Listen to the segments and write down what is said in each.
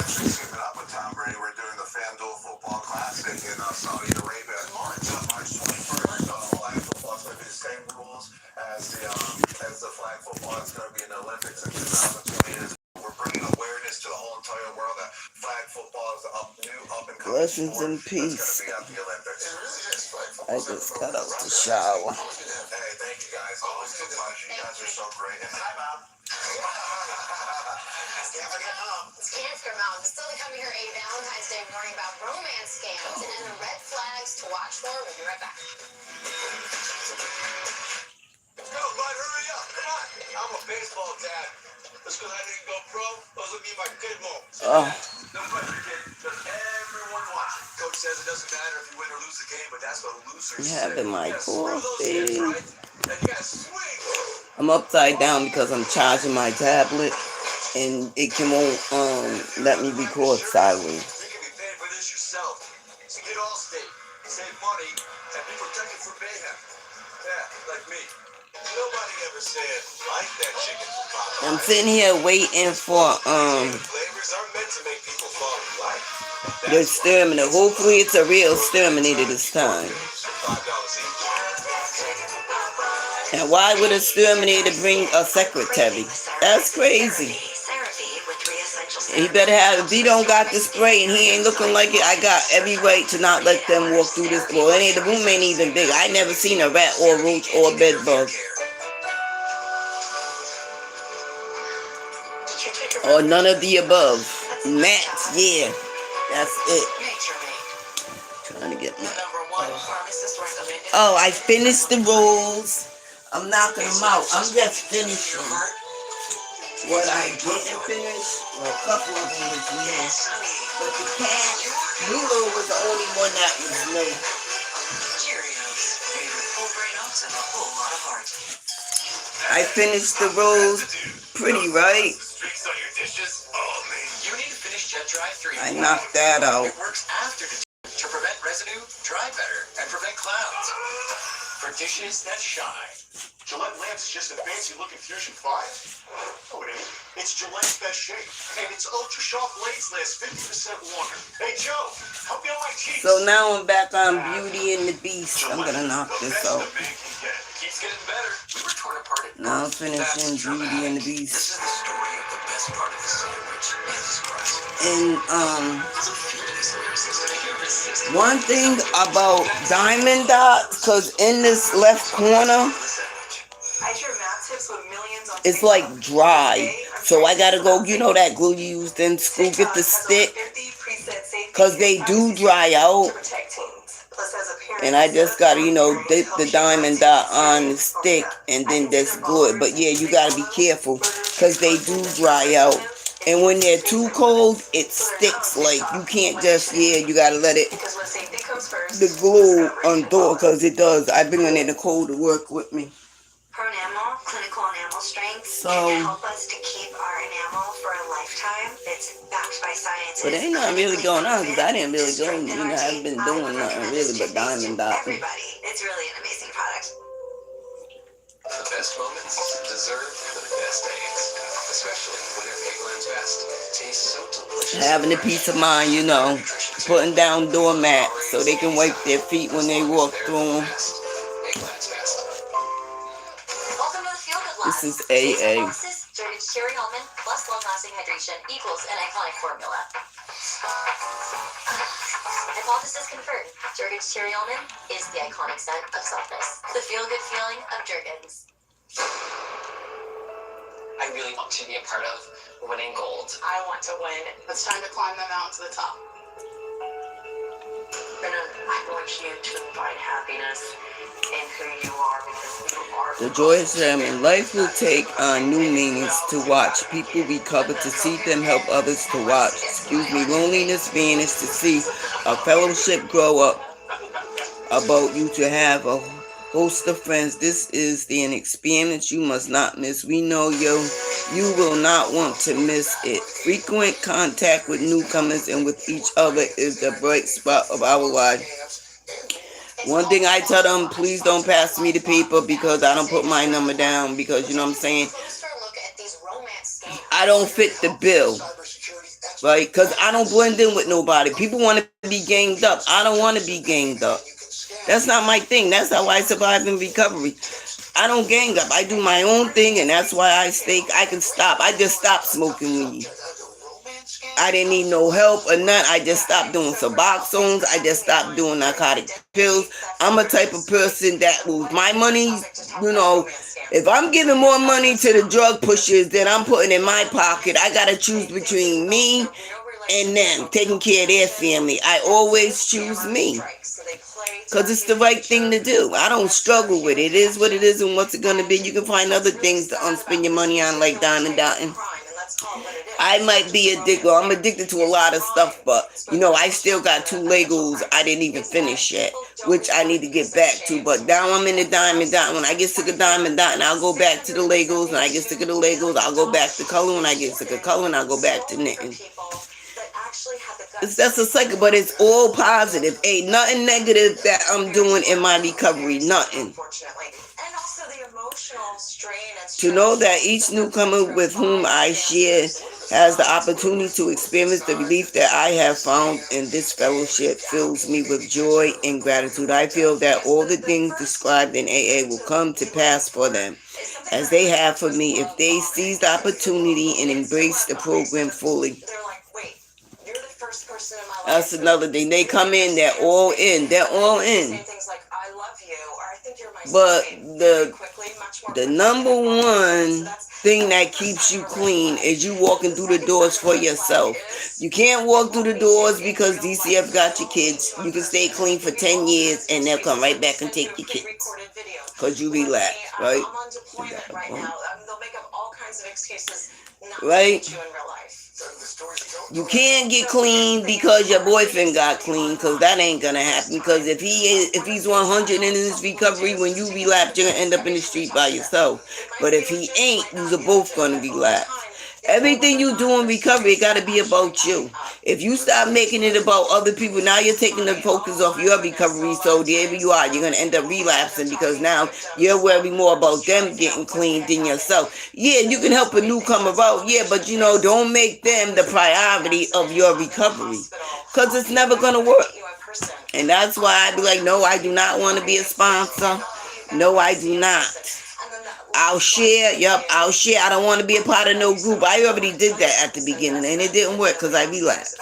Keeping up with Tom Brady, we're doing the FanDuel Football Classic in Saudi Arabia in March, March 21st. Flag football is going to be the same rules as the flag football. It's going to be in the Olympics in 2020. We're bringing awareness to the whole entire world that flag football is up and coming. Blessings and peace. I just got out the shower. Hey, thank you guys. Always good pleasure. You guys are so great. And hi, Bob. It's Cancer Mountain. The still coming here a Valentine's Day warning about romance scams and the red flags to watch for. We'll be right back. Let's go, bud. Hurry up. Come on. I'm a baseball dad. Just because I didn't go pro, doesn't mean my kid won't. No pressure, kid. Just everyone watching. Coach says it doesn't matter if you win or lose the game, but that's what losers say. Having my birthday. Right? And you gotta swing. I'm upside down because I'm charging my tablet, and it won't let me record sideways. You can be paying for this yourself. So get Allstate, save money, and be protected from mayhem. Yeah, like me. Nobody ever said like that chicken from Popeyes. I'm sitting here waiting for Flavors are meant to make people fall in love. the exterminator. Hopefully it's a real exterminator this time. $5 each. And why would a exterminator bring a secretary? That's crazy. He better have, if he don't got the spray and he ain't looking like it, I got every right to not let them walk through this door. The room ain't even big. I never seen a rat or a roach or a bed bug. Or none of the above. Gnats, yeah. That's it. Trying to get my... Oh, I finished the rolls. I'm knocking them out. I'm just finishing. What I didn't finish, well, a couple of them was new. But the cat, Lulu was the only one that was new. I finished the rolls pretty, right? I knocked that out. It works after to prevent residue, dry better, and prevent clouds. For dishes that shine. Gillette lamps is just a fancy looking Fusion 5. Oh, it ain't. It's Gillette's best shape. And its ultra sharp blades last 50% longer. Hey, Joe, help me on my cheeks. So now I'm back on Beauty and the Beast. I'm gonna knock this out. Keeps getting better. We were torn apart at Now I'm finishing Beauty and the Beast. This is the story of the best part of the sandwich and the surprise. And one thing about Diamond Dots, cause in this left corner, it's like dry. So I gotta go, you know that glue you used in school, get the stick, cause they do dry out. And I just gotta, dip the Diamond Dot on the stick and then just glue it. But yeah, you gotta be careful, cause they do dry out. And when they're too cold, it sticks. Like, you can't just, you gotta let it, the glue unthaw, because it does. I bring it in the cold to work with me. Her enamel, clinical enamel strength, so, can help us to keep our enamel for a lifetime. It's backed by science. But ain't nothing really going on, because I didn't really go, I haven't been doing nothing really but Diamond Dot. Everybody, it's really an amazing product. The best moments deserve the best days, especially when they're Eggland's best. Tastes so delicious. Having a peace of mind, putting down doormats so they can wipe their feet when they walk through them. Eggland's best. Welcome to the Feel Good Lab. This is AA. Dirty cherry almond plus long-lasting hydration equals an iconic formula. Hypothesis confirmed. Jergens cherry almond is the iconic scent of softness. The feel-good feeling of Jergens. I really want to be a part of winning gold. I want to win. It's time to climb the mountain to the top. I want you to find happiness in who you are, because you are. The joyous ceremony. Life will take on new meanings to watch people recover, to see them help others to watch. Loneliness vanish, to see a fellowship grow up about you, to have a host of friends. This is an experience you must not miss. We know you will not want to miss it. Frequent contact with newcomers and with each other is the bright spot of our life. One thing I tell them, please don't pass me the paper, because I don't put my number down, because you know what I'm saying, I don't fit the bill. right? Because I don't blend in with nobody. People want to be ganged up. I don't want to be ganged up. That's not my thing. That's how I survive in recovery. I don't gang up. I do my own thing, and that's why I can stop. I just stopped smoking weed. I didn't need no help or nothing. I just stopped doing Suboxones. I just stopped doing narcotic pills. I'm a type of person that with my money, if I'm giving more money to the drug pushers than I'm putting in my pocket, I gotta choose between me and them, taking care of their family. I always choose me. Because it's the right thing to do. I don't struggle with it. It is what it is and what's it going to be. You can find other things to unspend your money on, like diamond dotting. I might be addicted. Well, I'm addicted to a lot of stuff, but, I still got 2 Legos I didn't even finish yet, which I need to get back to. But now I'm in the diamond dot. When I get sick of diamond dot, I'll go back to the Legos. When I get sick of the Legos, I'll go back to color. When I get sick of color, I'll go back to knitting. That's a cycle, but it's all positive. Ain't nothing negative that I'm doing in my recovery. Nothing. To know that each newcomer with whom I share has the opportunity to experience the relief that I have found in this fellowship fills me with joy and gratitude. I feel that all the things described in AA will come to pass for them, as they have for me, if they seize the opportunity and embrace the program fully. That's another thing. They come in, they're all in. They're all in. But the number one thing that keeps you clean is you walking through the doors for yourself. You can't walk through the doors because DCF got your kids. You can stay clean for 10 years and they'll come right back and take your kids. Because you relax, right? Right? You can't get clean because your boyfriend got clean, because that ain't gonna happen. Because if he's 100 in his recovery, when you relapse, you're gonna end up in the street by yourself. But if he ain't, you're both gonna relapse. Everything you do in recovery, it gotta be about you. If you stop making it about other people, now you're taking the focus off your recovery. So there you are, you're gonna end up relapsing because now you're worried more about them getting clean than yourself. Yeah, you can help a newcomer out, yeah, but don't make them the priority of your recovery, because it's never gonna work. And that's why I be like, no, I do not want to be a sponsor. No, I do not. I'll share. I'll share. I don't want to be a part of no group. I already did that at the beginning, and it didn't work because I relapsed.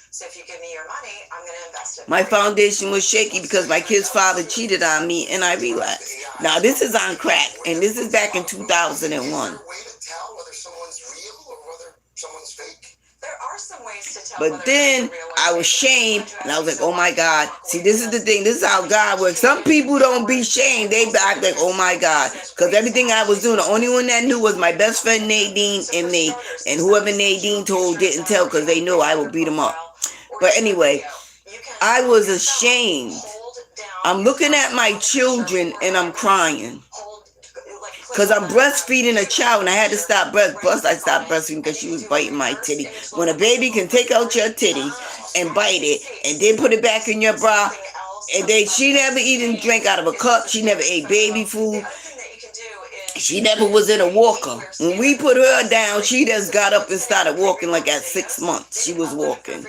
So if you give me your money, I'm going to invest it. My foundation was shaky because my kid's father cheated on me, and I relapsed. Now, this is on crack, and this is back in 2001. But then I was shamed, and I was like, oh my God. See, this is the thing. This is how God works. Some people don't be shamed. They act like, oh my God. Because everything I was doing, the only one that knew was my best friend Nadine and me. And whoever Nadine told didn't tell because they knew I would beat them up. But anyway, I was ashamed. I'm looking at my children and I'm crying. Because I'm breastfeeding a child and I had to stop I stopped breastfeeding because she was biting my titty. When a baby can take out your titty and bite it and then put it back in your bra, and then she never even drank out of a cup. She never ate baby food. She never was in a walker. When we put her down, she just got up and started walking like at 6 months. She was walking.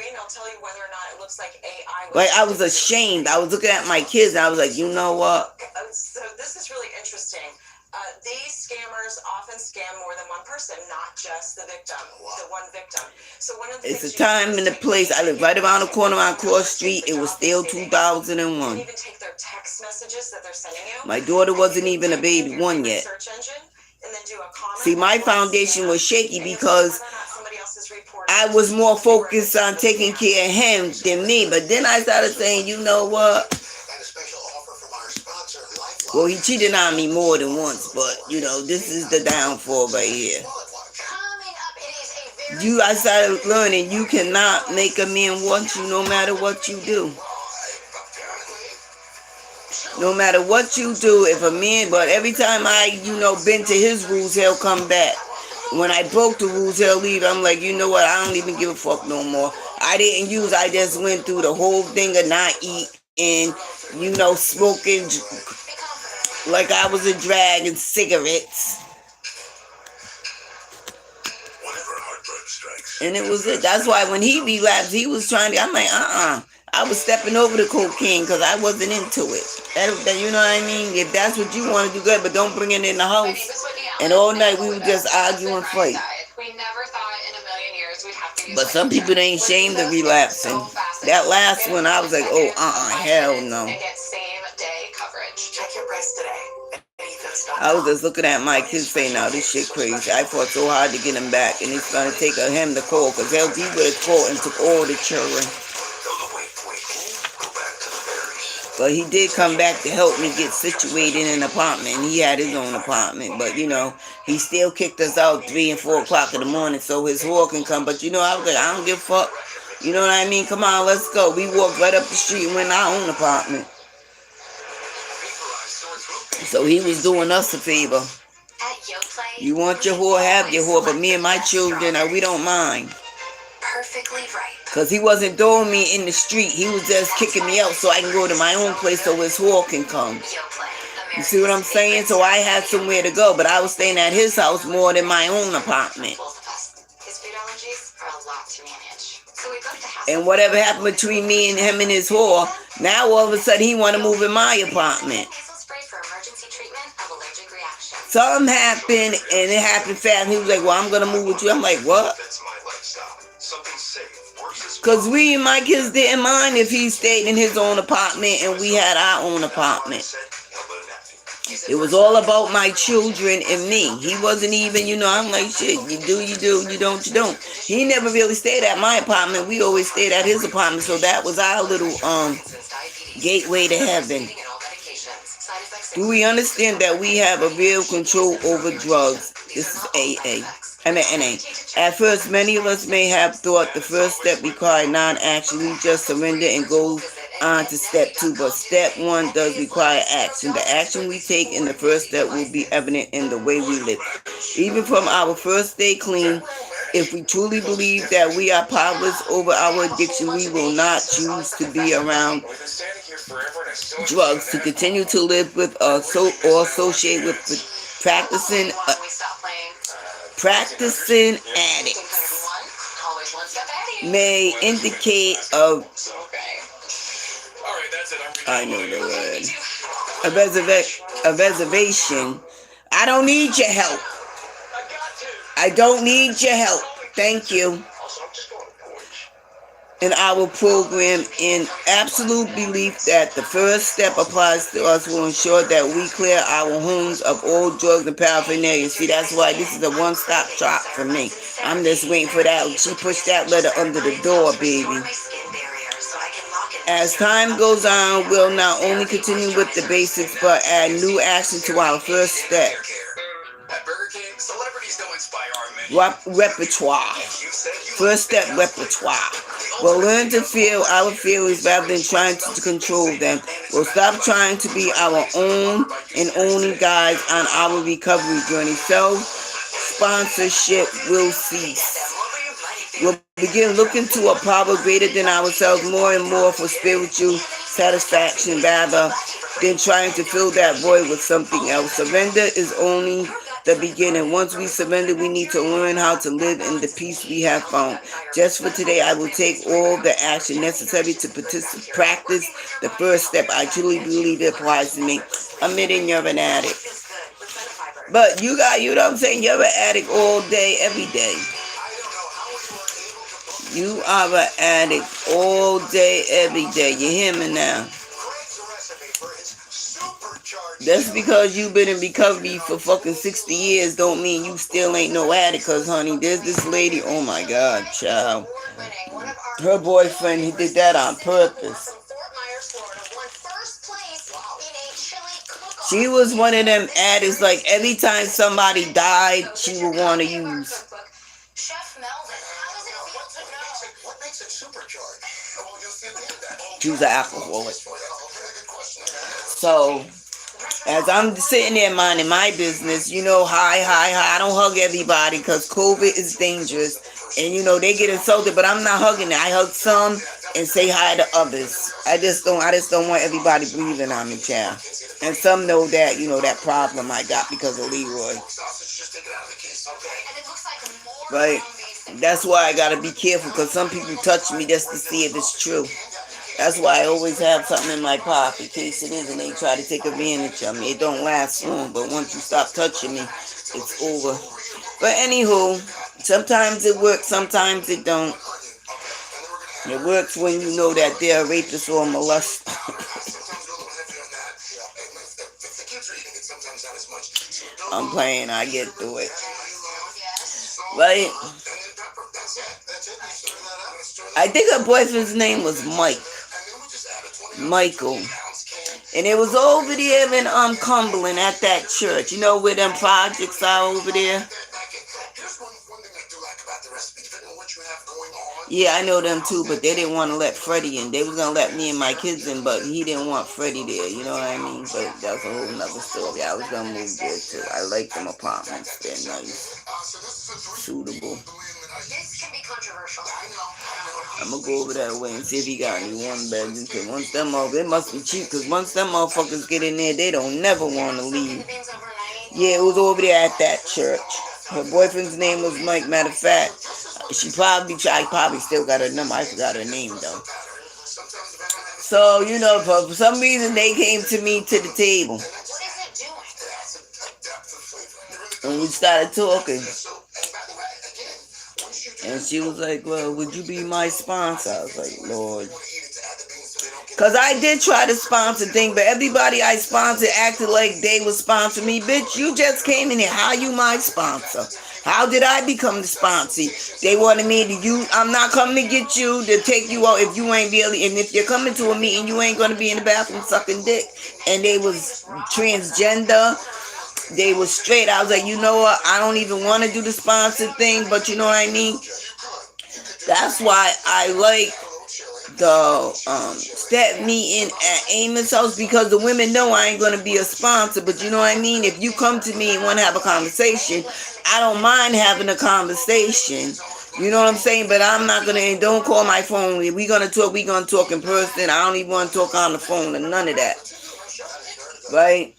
Like, I was ashamed. I was looking at my kids and I was like, you know what? So this is really interesting. These scammers often scam more than one person, not just the victim, the one victim. So one of the it's a time and a place. I live right around the corner on Cross Street. It was still 2001. You even take their text messages that they're sending you. My daughter wasn't even a baby one yet. See, my foundation was shaky because I was more focused on taking care of him than me. But then I started saying, you know what? Well, he cheated on me more than once, but, this is the downfall right here. I started learning you cannot make a man want you no matter what you do. No matter what you do, if a man, but every time I, bend to his rules, he'll come back. When I broke the rules, he'll leave. I'm like, you know what, I don't even give a fuck no more. I just went through the whole thing of not eating, smoking like I was a drag and cigarettes. Whenever heartburn strikes, And it was it. That's why when he relapsed, he was trying to. I'm like, I was stepping over the cocaine because I wasn't into it. You know what I mean? If that's what you want to do, good, but don't bring it in the house. And all night we would just argue and fight. We never thought in a million years we'd have to use. But some people ain't ashamed of relapsing. That last one, I was like, oh, hell no. And get same day coverage. Check your breast today. I was just looking at my kids saying, now this shit crazy. I fought so hard to get him back, and it's going to take him to call, because LD would have called and took all the children. But he did come back to help me get situated in an apartment. He had his own apartment, but, he still kicked us out 3 and 4 o'clock in the morning so his whore can come. But, I was like, I don't give a fuck. You know what I mean? Come on, let's go. We walked right up the street and went in our own apartment. So he was doing us a favor. You want your whore, have your whore, but me and my children, we don't mind. Perfectly right. Because he wasn't throwing me in the street. He was just kicking me out so I can go to my own place so his whore can come. You see what I'm saying? So I had somewhere to go, but I was staying at his house more than my own apartment. His food allergies are a lot to manage. So we booked a house. And whatever happened between me and him and his whore, now all of a sudden he want to move in my apartment. Something happened, and it happened fast. He was like, well, I'm going to move with you. I'm like, what? Because we and my kids didn't mind if he stayed in his own apartment and we had our own apartment. It was all about my children and me. He wasn't even, I'm like, shit, you do, you don't, you don't. He never really stayed at my apartment. We always stayed at his apartment, so that was our little gateway to heaven. Do we understand that we have a real control over drugs? This is AA. NA. At first, many of us may have thought the first step required non-action. We just surrender and go on to step 2. But step 1 does require action. The action we take in the first step will be evident in the way we live. Even from our first day clean, if we truly believe that we are powerless over our addiction, we will not choose to be around drugs to continue to live with us or associate with practicing addicts may indicate I know the word, a reservation. I don't need your help. I don't need your help. Thank you. In our program, in absolute belief that the first step applies to us will ensure that we clear our homes of all drugs and paraphernalia. See, that's why this is a one-stop shop for me. I'm just waiting for that. She pushed that letter under the door, baby. As time goes on, we'll not only continue with the basics, but add new action to our first step. Repertoire. First step, repertoire. We'll learn to feel our feelings rather than trying to control them. We'll stop trying to be our own and only guides on our recovery journey. Self-sponsorship will cease. We'll begin looking to a power greater than ourselves more and more for spiritual satisfaction rather than trying to fill that void with something else. Surrender is only the beginning. Once we surrender, we need to learn how to live in the peace we have found. Just for today, I will take all the action necessary to practice the first step. I truly believe it applies to me. Admitting you're an addict. But you know what I'm saying? You're an addict all day, every day. You are an addict all day, every day. You hear me now? Just because you've been in recovery for fucking 60 years don't mean you still ain't no addict. Cause honey, there's this lady, oh my God, child. Her boyfriend, he did that on purpose. She was one of them addicts, like every time somebody died, she would want to use. She was an alcoholic. So, as I'm sitting there minding my business, hi. I don't hug everybody because COVID is dangerous. And, they get insulted, but I'm not hugging it. I hug some and say hi to others. I just don't want everybody breathing on me, child. And some know that, that problem I got because of Leroy. Right? That's why I gotta be careful, because some people touch me just to see if it's true. That's why I always have something in my pocket in case it is and they try to take advantage of me. It don't last long, but once you stop touching me, it's over. But anywho, sometimes it works, sometimes it don't. It works when you know that they're a rapist or a molester. I'm playing, I get through it. Right? I think her boyfriend's name was Michael. And it was over there in Cumberland at that church. You know where them projects are over there? Yeah, I know them too, but they didn't want to let Freddie in. They was going to let me and my kids in, but he didn't want Freddie there. You know what I mean? But that's a whole nother story. I was going to move there too. I like them apartments. They're nice. Suitable. This can be controversial. I'm going to go over that way and see if he got any one bedroom. Because once them they must be cheap. Because once them motherfuckers get in there, they don't never want to leave. Yeah, it was over there at that church. Her boyfriend's name was Mike. Matter of fact, I probably still got her number. I forgot her name though. So, you know, for some reason they came to me to the table. And we started talking. And she was like, well, would you be my sponsor? I was like, Lord. Because I did try to sponsor thing, but everybody I sponsored acted like they would sponsor me. Bitch, you just came in here. How you my sponsor? How did I become the sponsor? They wanted me to I'm not coming to get you to take you out if you ain't really, and if you're coming to a meeting, you ain't going to be in the bathroom sucking dick. And they was transgender. They was straight. I was like, you know what? I don't even want to do the sponsor thing, but you know what I mean? That's why I like the step meeting at Amos' house, because the women know I ain't gonna be a sponsor. But you know what I mean? If you come to me and want to have a conversation, I don't mind having a conversation. You know what I'm saying? But I'm not gonna, and don't call my phone. If we gonna talk in person. I don't even want to talk on the phone and none of that. Right?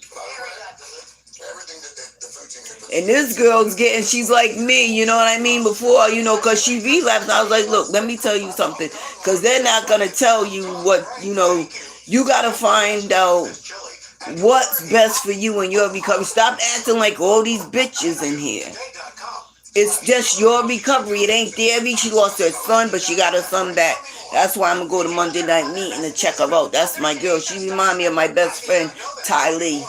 And this girl's she's like me, you know what I mean? Before, you know, because she relapsed, I was like, look, let me tell you something. Because they're not going to tell you what, you know, you got to find out what's best for you in your recovery. Stop acting like all these bitches in here. It's just your recovery. It ain't Debbie. She lost her son, but she got her son back. That's why I'm going to go to Monday night meeting to check her out. That's my girl. She remind me of my best friend, Ty Lee.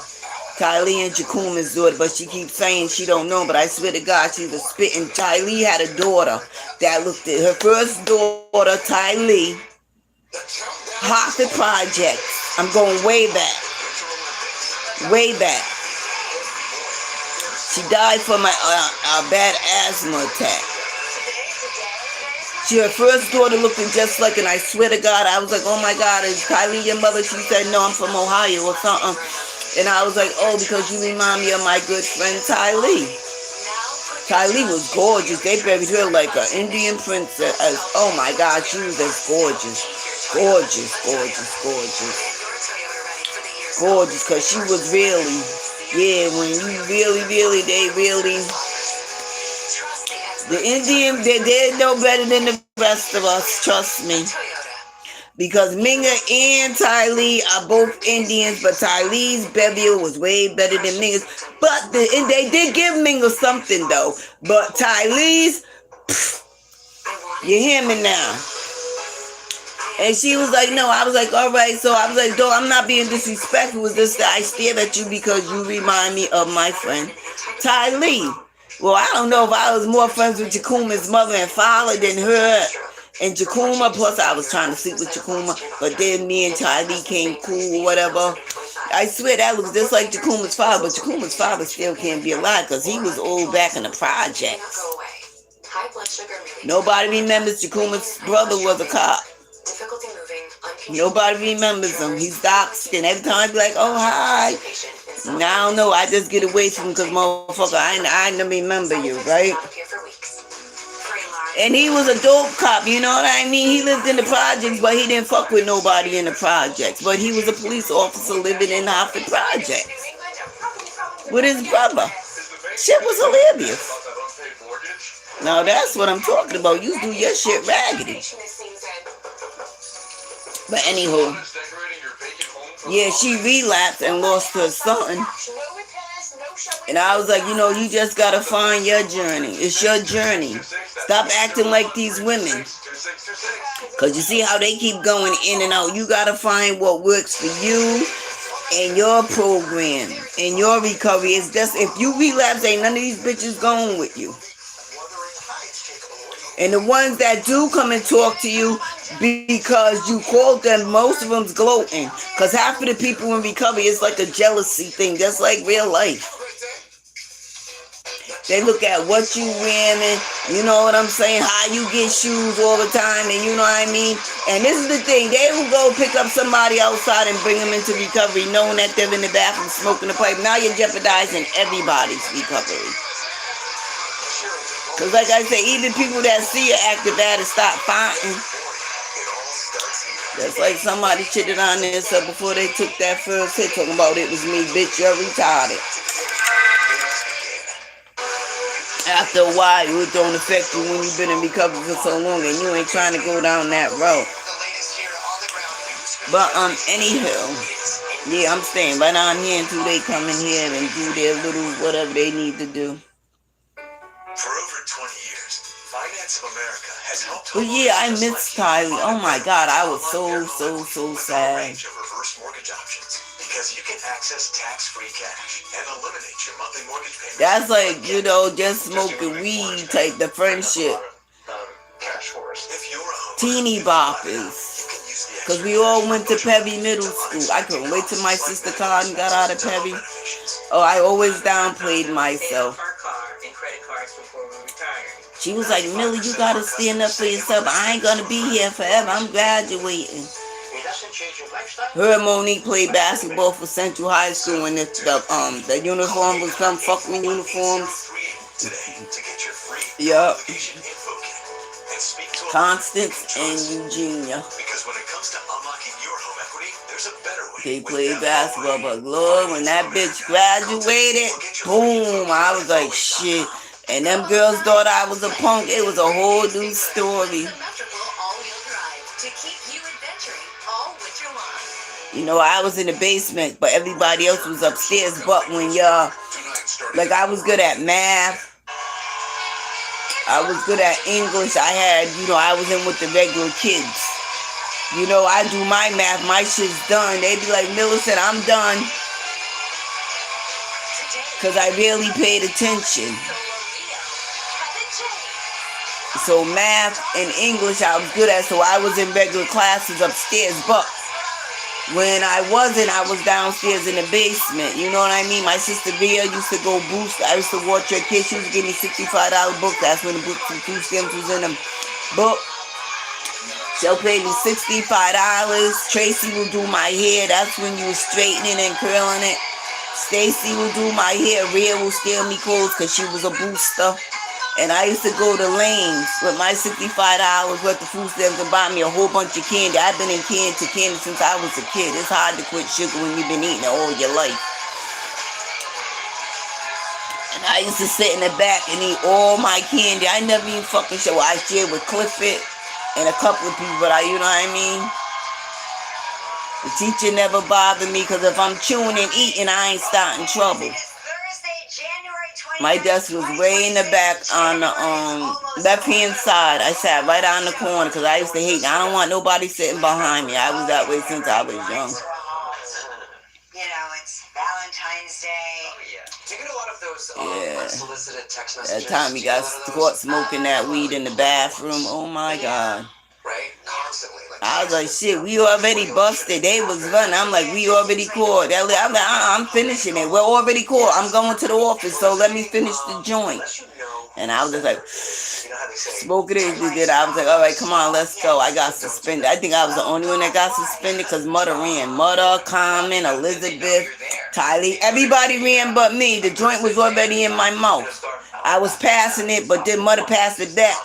Tylee and Jakuma's daughter, but she keeps saying she don't know, but I swear to God, she's a spitting. Tylee had a daughter that looked at her first daughter, Tylee, Hartford Project. I'm going way back. Way back. She died from a bad asthma attack. Her first daughter looking just like, and I swear to God, I was like, oh my God, is Tylee your mother? She said, no, I'm from Ohio or something. And I was like, oh, because you remind me of my good friend Tylee. Tylee was gorgeous. They buried her like an Indian princess. Oh my God, she was just gorgeous. Gorgeous, gorgeous, gorgeous. Gorgeous, because she was really, when you really, the Indian, they're no better than the rest of us, trust me. Because Minga and Tylee are both Indians, but Tylee's burial was way better than Minga's. But and they did give Minga something though. But Tylee's, you hear me now? And she was like, no. I was like, all right. So I was like, no, I'm not being disrespectful. It's just that I stared at you because you remind me of my friend Tylee. Well, I don't know if I was more friends with Jakuma's mother and father than her and Jakuma. Plus, I was trying to sleep with Jakuma, but then me and Tylee came cool or whatever. I swear that looks just like Jakuma's father, but Jakuma's father still can't be alive because he was old back in the projects. Nobody remembers Jakuma's brother was a cop. Nobody remembers him. He's dark skinned. Every time I be like, oh, hi. Now I don't know. I just get away from him because, motherfucker, I don't remember you, right? And he was a dope cop, you know what I mean? He lived in the projects, but he didn't fuck with nobody in the projects. But he was a police officer living in Hartford Projects with his brother. Shit was hilarious. Now that's what I'm talking about. You do your shit raggedy. But anywho, yeah, she relapsed and lost her son. And I was like, you just gotta find your journey. It's your journey. Stop acting like these women. Because you see how they keep going in and out. You gotta find what works for you and your program and your recovery. It's just, if you relapse, ain't none of these bitches going with you. And the ones that do come and talk to you because you called them, most of them's gloating. Because half of the people in recovery, it's like a jealousy thing. That's like real life. They look at what you wearing, you know what I'm saying, how you get shoes all the time, and you know what I mean? And this is the thing, they will go pick up somebody outside and bring them into recovery, knowing that they're in the bathroom smoking a pipe. Now you're jeopardizing everybody's recovery. Because like I say, even people that see you acting bad and stop fighting. That's like somebody chitted on this before they took that first hit, talking about it was me, bitch, you're retarded. After a while, it don't affect you when you've been in recovery for so long and you ain't trying to go down that road. But anyhow, yeah, I'm staying right on here until they come in here and do their little whatever they need to do. For over 20 years, Finance of America has helped. But yeah, I miss Kylie. Oh my God, I was so sad. Reverse mortgage options. Because you can access tax-free cash and eliminate your monthly mortgage payments. That's like, just smoking weed type, the friendship. Teeny boppers. Because we all went to Pevy Middle School. I couldn't wait till my sister Cotton got out of Pevy. Oh, I always downplayed myself. She was like, Millie, you gotta stand up for yourself. I ain't gonna be here forever. I'm graduating. Her and Monique played basketball for Central High School, and the uniform was some fucking uniforms. Yup. Constance and Eugenia. They played basketball, but Lord, when that bitch graduated, boom, I was like, shit. And them girls thought I was a punk. It was a whole new story. I was in the basement, but everybody else was upstairs. But when like I was good at math, I was good at English. I had, I was in with the regular kids. I do my math, my shit's done. They be like, Millicent, I'm done. Because I really paid attention. So math and English I was good at, so I was in regular classes upstairs. But when I wasn't, I was downstairs in the basement. You know what I mean? My sister Via used to go boost. I used to watch her kids. She used to give me $65 books. That's when the books from 2 stems was in them book. She'll pay me $65. Tracy will do my hair. That's when you was straightening and curling it. Stacy will do my hair. Rhea will steal me clothes because she was a booster. And I used to go to Lane's with my $65 worth of food stamps and buy me a whole bunch of candy. I've been in candy since I was a kid. It's hard to quit sugar when you've been eating it all your life. And I used to sit in the back and eat all my candy. I never even fucking show. I shared with Clifford and a couple of people, but you know what I mean? The teacher never bothered me because if I'm chewing and eating, I ain't starting trouble. My desk was way in the back on the left-hand side. I sat right on the corner because I used to hate. I don't want nobody sitting behind me. I was that way since I was young. It's Valentine's Day. Oh, yeah. Do you get a lot of those unsolicited text That messages? time he got caught smoking that weed in the bathroom. Oh, my God. Right? Constantly. I was like, shit, we already busted. They was running. I'm like, we already caught. I'm like, I'm finishing it. We're already caught. I'm going to the office, so let me finish the joint. And I was just like, smoking it. I was like, all right, come on, let's go. I got suspended. I think I was the only one that got suspended because Mother ran. Mother, Carmen, Elizabeth, Tylee. Everybody ran but me. The joint was already in my mouth. I was passing it, but then Mother passed it back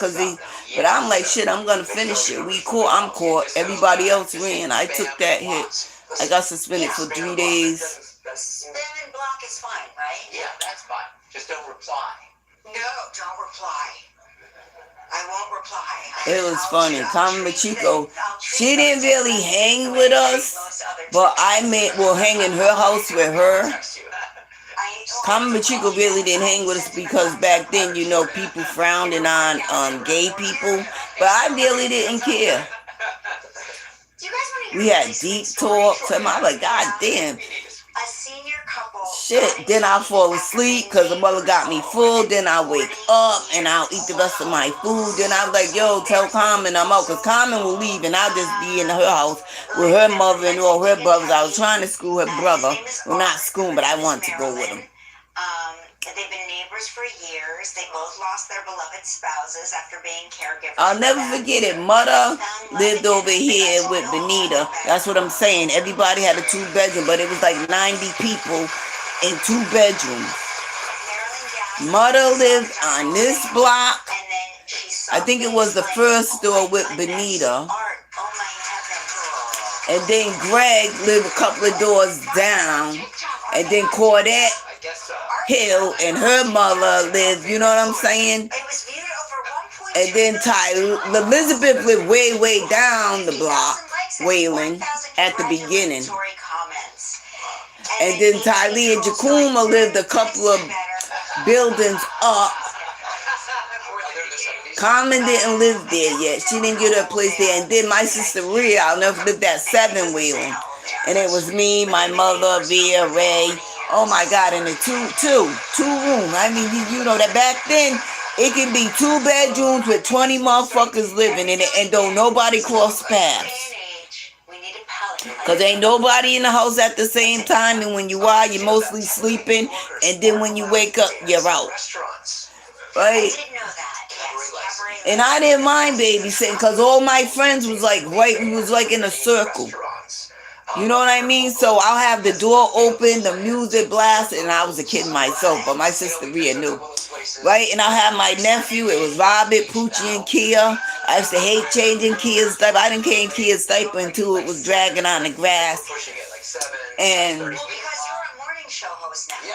but I'm like, shit, I'm going to finish it. We caught. I'm caught. Everybody else ran. I took that hit. I got suspended for 3 days. Spam and block is fine, right? Yeah, that's fine. Just don't reply. No, don't reply. I won't reply. It was funny. Carmen Chico, she didn't really hang with us, but I will hang in her house with her. Carmen Chico really didn't hang with us because back then, you know, people frowning on gay people, but I really didn't care. We had deep talks, and I'm like, God damn. A senior couple. Shit, then I fall asleep because the mother got me full. Then I wake up and I'll eat the rest of my food. Then I'm like, yo, tell Carmen I'm out. Because Carmen will leave and I'll just be in her house with her mother and all her brothers. I was trying to school her brother. Well, not school, but I wanted to go with him. They've been neighbors for years. They both lost their beloved spouses after being caregivers. I'll never forget it. Mother lived over here with Benita. That's what I'm saying. Everybody had a 2-bedroom, but it was like 90 people in 2 bedrooms. Mother lived on this block. I think it was the first door with Benita. And then Greg lived a couple of doors down. And then Cordette Hill and her mother lived, you know what I'm saying? And then Elizabeth lived way down the block, Wayland, at the beginning. And then Tylee and Jacuma lived a couple of buildings up. Carmen didn't live there yet. She didn't get her place there. And then my sister Rhea, I'll never lived at 7 Wayland. And it was me, my mother, Via, Ray. Oh my God, and the two rooms. I mean, you know that back then, it can be 2 bedrooms with 20 motherfuckers living in it and don't nobody cross paths. Because ain't nobody in the house at the same time, and when you are, you're mostly sleeping, and then when you wake up, you're out. Right? And I didn't mind babysitting because all my friends was like, right, we was like in a circle. You know what I mean? So I'll have the door open, the music blast, and I was a kid myself, but my sister Rhea knew. Right? And I'll have my nephew, it was Robert, Poochie, and Kia. I used to hate changing Kia's diaper. I didn't change Kia's diaper until it was dragging on the grass. And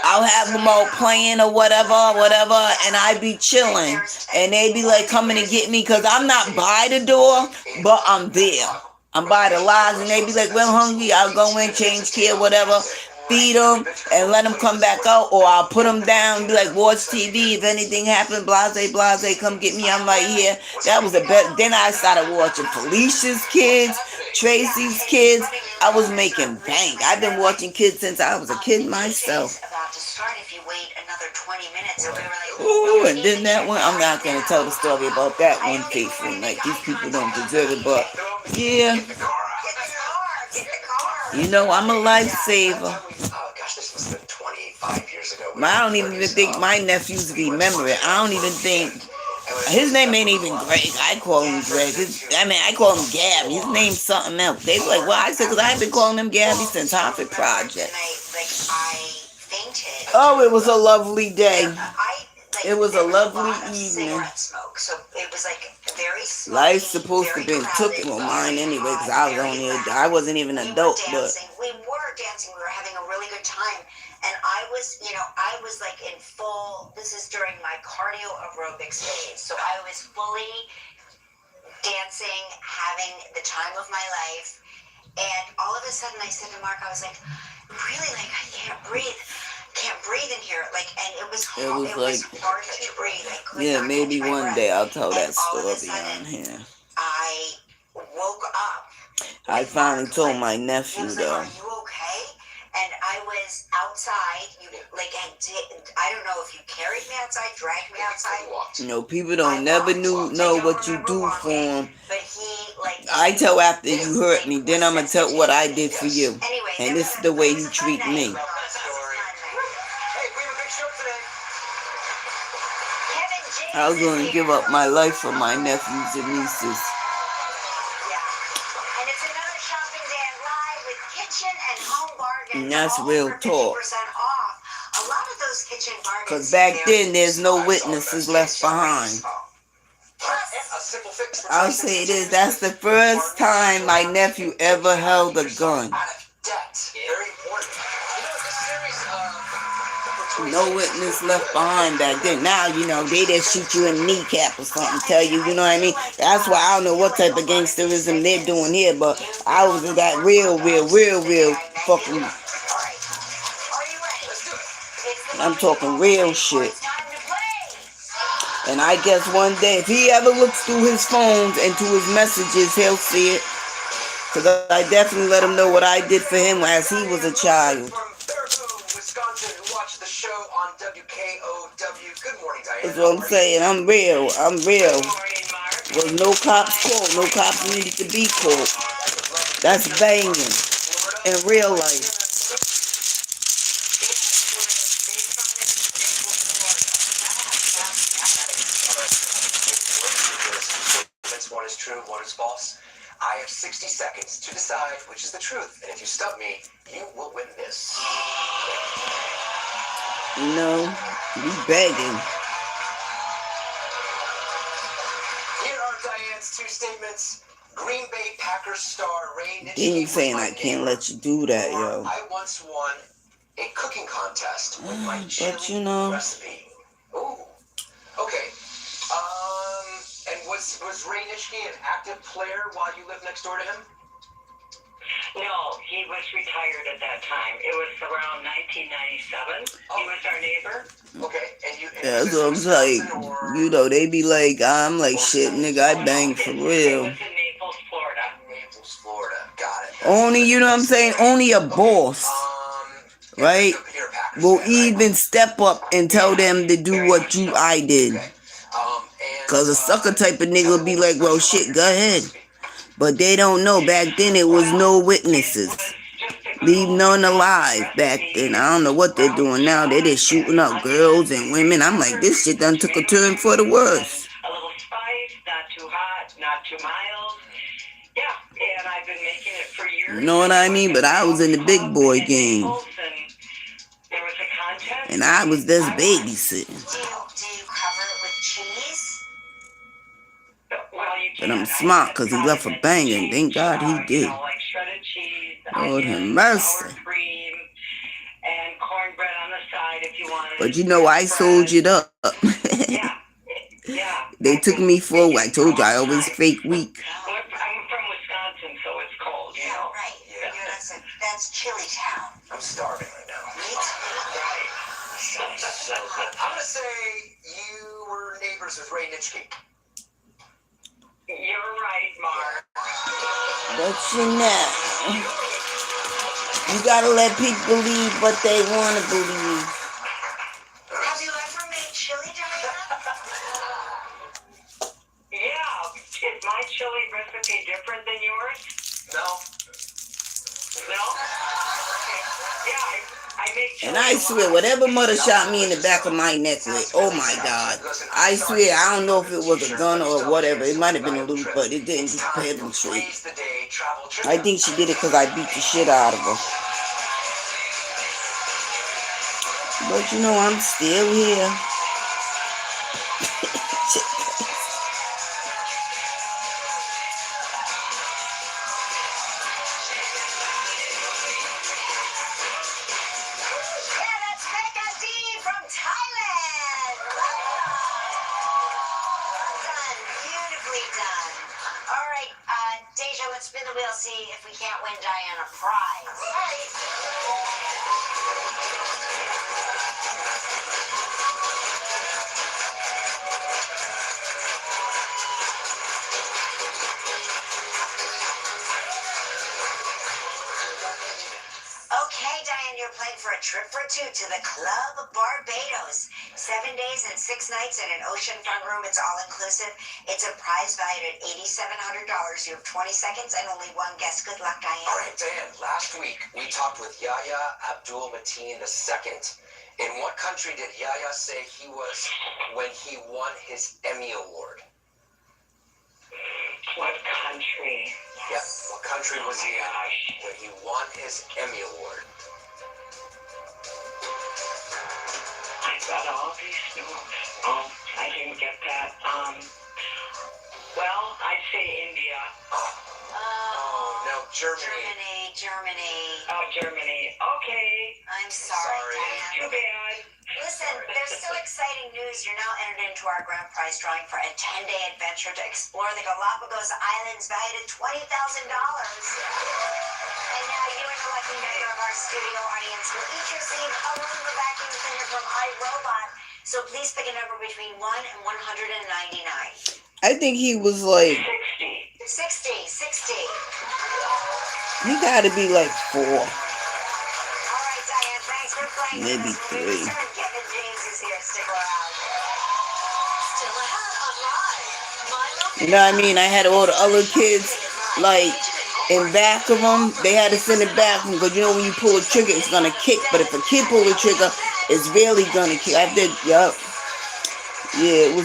I'll have them all playing or whatever, and I'd be chilling. And they'd be like coming to get me because I'm not by the door, but I'm there. I'm by the lodge, and they be like, well, hungry, I'll go in, change care, whatever, feed them, and let them come back out, or I'll put them down, be like, watch TV, if anything happens, blase, come get me, I'm right here. That was the best. Then I started watching Felicia's kids, Tracy's kids. I was making bank. I've been watching kids since I was a kid myself. Ooh, and then that one, I'm not going to tell the story about that one, faithful. Like, these people don't deserve it, but yeah. You know, I'm a lifesaver. I don't even think my nephews remember it. I don't even think, his name ain't even Greg. I call him Greg. I call him Gabby. His name's something else. They be like, well, I said, because I've been calling him Gabby since Hartford Project. Oh, it was a lovely day. It was a lovely evening. Life's supposed to be took well, mine anyway, because I wasn't even an adult, but we were dancing. We were having a really good time, and I was like in full. This is during my cardio aerobics days, so I was fully dancing, having the time of my life, and all of a sudden I said to Mark, I was like, really, like I can't breathe in here, like, and it was hard to breathe. Yeah, maybe one day I'll tell that story on here. I woke up. I finally told my nephew though. Are you okay? And I was outside. I don't know if you carried me outside, dragged me outside. You know, people don't never know what you do for them. I tell after you hurt me, then I'm gonna tell what I did for you, and this is the way you treat me. I was going to give up my life for my nephews and nieces. And it's another shopping day at Live with kitchen and home bargains. And that's real talk. A lot of those kitchen bargains. Because back then, there's no witnesses left behind. I'll say this, that's the first time my nephew ever held a gun. No witness left behind back then. Now, you know, they just shoot you in the kneecap or something, tell you, you know what I mean? That's why I don't know what type of gangsterism they're doing here, but I was in that real fucking, I'm talking real shit. And I guess one day, if he ever looks through his phones and to his messages, he'll see it. Because I definitely let him know what I did for him as he was a child. That's what I'm saying. I'm real. Was no cops called. No cops needed to be called. That's banging in real life. What is true, what is false? I have 60 seconds to decide which is the truth. And if you stump me, you will win this. You know, you begging. Here are Diane's two statements. Green Bay Packers star Ray Nitschke. Then you saying I can't let you do that, yo. I once won a cooking contest with my chili But you know, recipe. Ooh. Okay. And was Ray Nitschke an active player while you lived next door to him? No, he was retired at that time. It was around 1997. He was our neighbor. Okay, and you. yeah, that's what I'm like. You know, they be like, I'm like, shit, nigga, I bang for real. It was in Naples, Florida. Naples, Florida. Got it. Only, you know what I'm saying? Only a boss, right, will even step up and tell them to do what I did. Because a sucker type of nigga will be like, well, shit, go ahead. But they don't know. Back then, it was no witnesses. Leave none alive back then. I don't know what they're doing now. They're just shooting up girls and women. I'm like, this shit done took a turn for the worse. A little spice, not too hot, not too mild. Yeah, and I've been making it for years. You know what I mean? But I was in the big boy game. There was a contest. And I was just babysitting. Do you cover it with cheese? But I'm smart because he left a banging. Thank God he did. Like shredded cheese, Lord have onions, mercy. sour cream, and cornbread on the side if you wanted. But you know, I sold it up. Yeah. They took me for, I told you, I always fake weak. I'm from Wisconsin, so it's cold, you know. Right. Yeah. That's Chili Town. I'm starving right now. Me too. Right. I'm gonna say you were neighbors with Ray Nitschke. You're right, Mark. But you know, you gotta let people believe what they want to believe. Have you ever made chili, Diana? Yeah. Is my chili recipe different than yours? No. No? Okay. Yeah, I make chili. And I swear, whatever mother shot me in the back of my neck with, oh my God. I swear, I don't know if it was a gun or whatever. It might have been a loot, but it didn't penetrate. I think she did it because I beat the shit out of her. But you know, I'm still here. Spin the wheel, see if we can't win Diana a prize. Okay, Diane, you're playing for a trip for two to the Club Barbados. 7 days and 6 nights in an oceanfront room. It's all inclusive. It's a prize valued at $8,700. You have 20 seconds and only one guess. Good luck, Diane. All right, Diane, last week we talked with Yahya Abdul-Mateen II. In what country did Yahya say he was when he won his Emmy Award? What country? Yes. What country was he in when he won his Emmy Award? I got all these notes. Oh, I didn't get that. Well, I'd say India. Oh, no, Germany. Germany. Germany. Oh, Germany. Okay. I'm sorry, Too Diane. bad. Listen, there's still exciting news. You're now entered into our grand prize drawing for a 10-day adventure to explore the Galapagos Islands valued at $20,000. And now you and a lucky member of our studio audience will each receive a Roomba vacuum cleaner from iRobot. So please pick a number between 1 and 199. I think he was like 60. 60. he gotta be like 4. All right, Diane, thanks for playing. Maybe with us. When we 3. return, Kevin James is here. Stick around. Still ahead on Live. You know what I mean? I had all the other kids like in back of them. They had to send it back because you know when you pull a trigger, it's gonna kick. But if a kid pull a trigger, it's really gonna kick. I did, yup. Yeah, it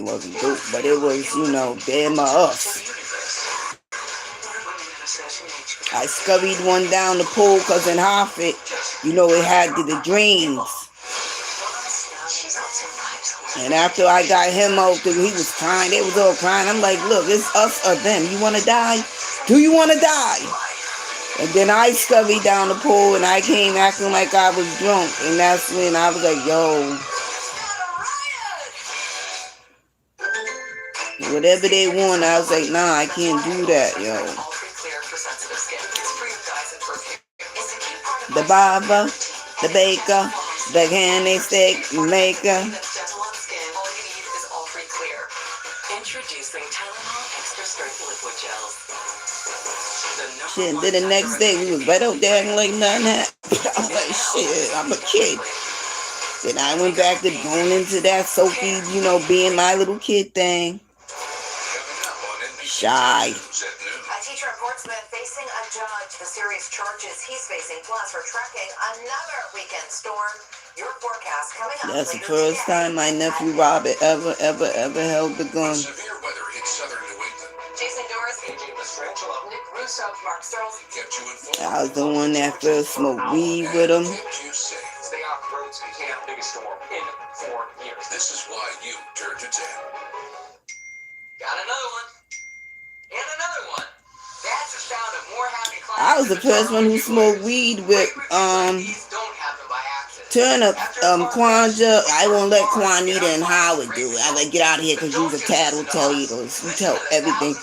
wasn't dope, but it was, you know, damn us. I scurried one down the pole because in Hartford, you know, it had the drains. And after I got him out, he was crying. They was all crying. I'm like, look, it's us or them. You want to die? Do you want to die? And then I scurried down the pole, and I came acting like I was drunk. And that's when I was like, yo. Whatever they want, I was like, nah, I can't do that, yo. The barber, the baker, the candy stick maker. Shit, then the next day we was right out there acting like nothing happened. I was like, shit, I'm a kid. Then I went back to going into that Sophie, you know, being my little kid thing. Shy. A teacher in Portsmouth facing a judge. The serious charges he's facing, plus for tracking another weekend storm. Your forecast coming up. That's the first time my nephew Robert ever held the gun. Severe weather hit southern New England. Jason Doris, AJ Mastrangelo, Nick Russo, Mark Searles. Kept you informed. I was the one that first smoked weed with him. Kept you safe. Stay off the roads became the biggest storm in 4 years. This is why you turned to 10. Got another one. And another one. That's the sound of more happy clients. I was the first one who smoked weed with These don't happen by accident. Turnip, Quanja. I won't let Juanita and Howard do it. I like, get out of here because you're a tattletale. You tell everything.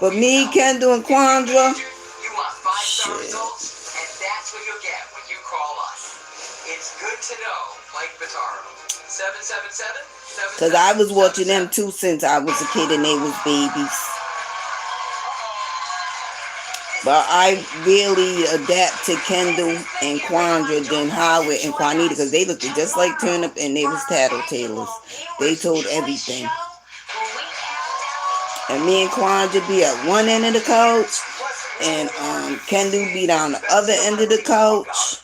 But me, Kendall, and Quandra, You want 5-star results, and that's what you'll get when you call us. It's good to know Mike Vitaro. 777-777. because I was watching them too since I was a kid and they was babies. But I really adapt to Kendall and Quandra than Howard and Juanita because they looked just like Turnip and they was tattletales. They told everything. And me and Quandra be at one end of the couch and Kendall be down the other end of the couch.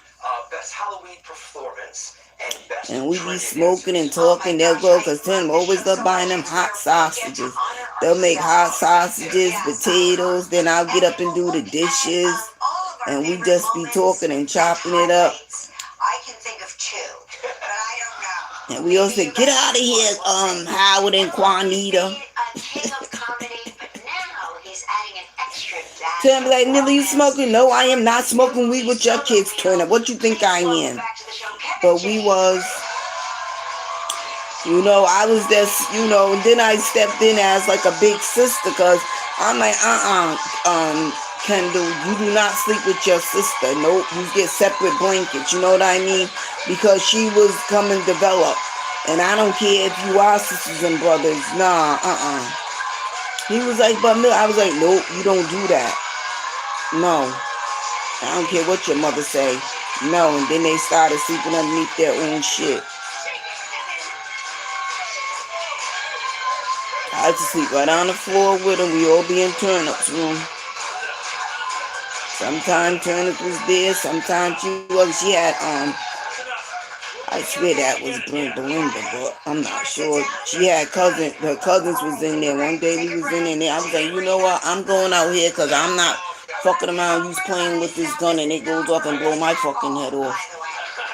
Best Halloween performance and best And we be smoking and talking. They'll go because Tim always love buying them hot sausages. They'll make hot sausages, potatoes. Then I'll get up and do the dishes. And we just be talking and chopping it up. I can think of 2, but I don't know. And we all say, get out of here, Howard and Juanita. A king of comedy, but now he's adding an extra dash. Tim be like, Millie, you smoking? No, I am not smoking weed with your kids, Turnip. What you think I am? But we was, you know, I was just, you know, and then I stepped in as like a big sister because I'm like, Kendall, you do not sleep with your sister. Nope, you get separate blankets, you know what I mean? Because she was coming develop. And I don't care if you are sisters and brothers. Nah, He was like, but Mill, I was like, nope, you don't do that. No. I don't care what your mother say. No, and then they started sleeping underneath their own shit. I had to sleep right on the floor with them. We all be in Turnip's room. Sometimes Turnip was there, sometimes she had, I swear that was Belinda, but I'm not sure. She had her cousins was in there. One day we was in there. I was like, you know what? I'm going out here because I'm not fucking around. You's playing with this gun and it goes off and blow my fucking head off.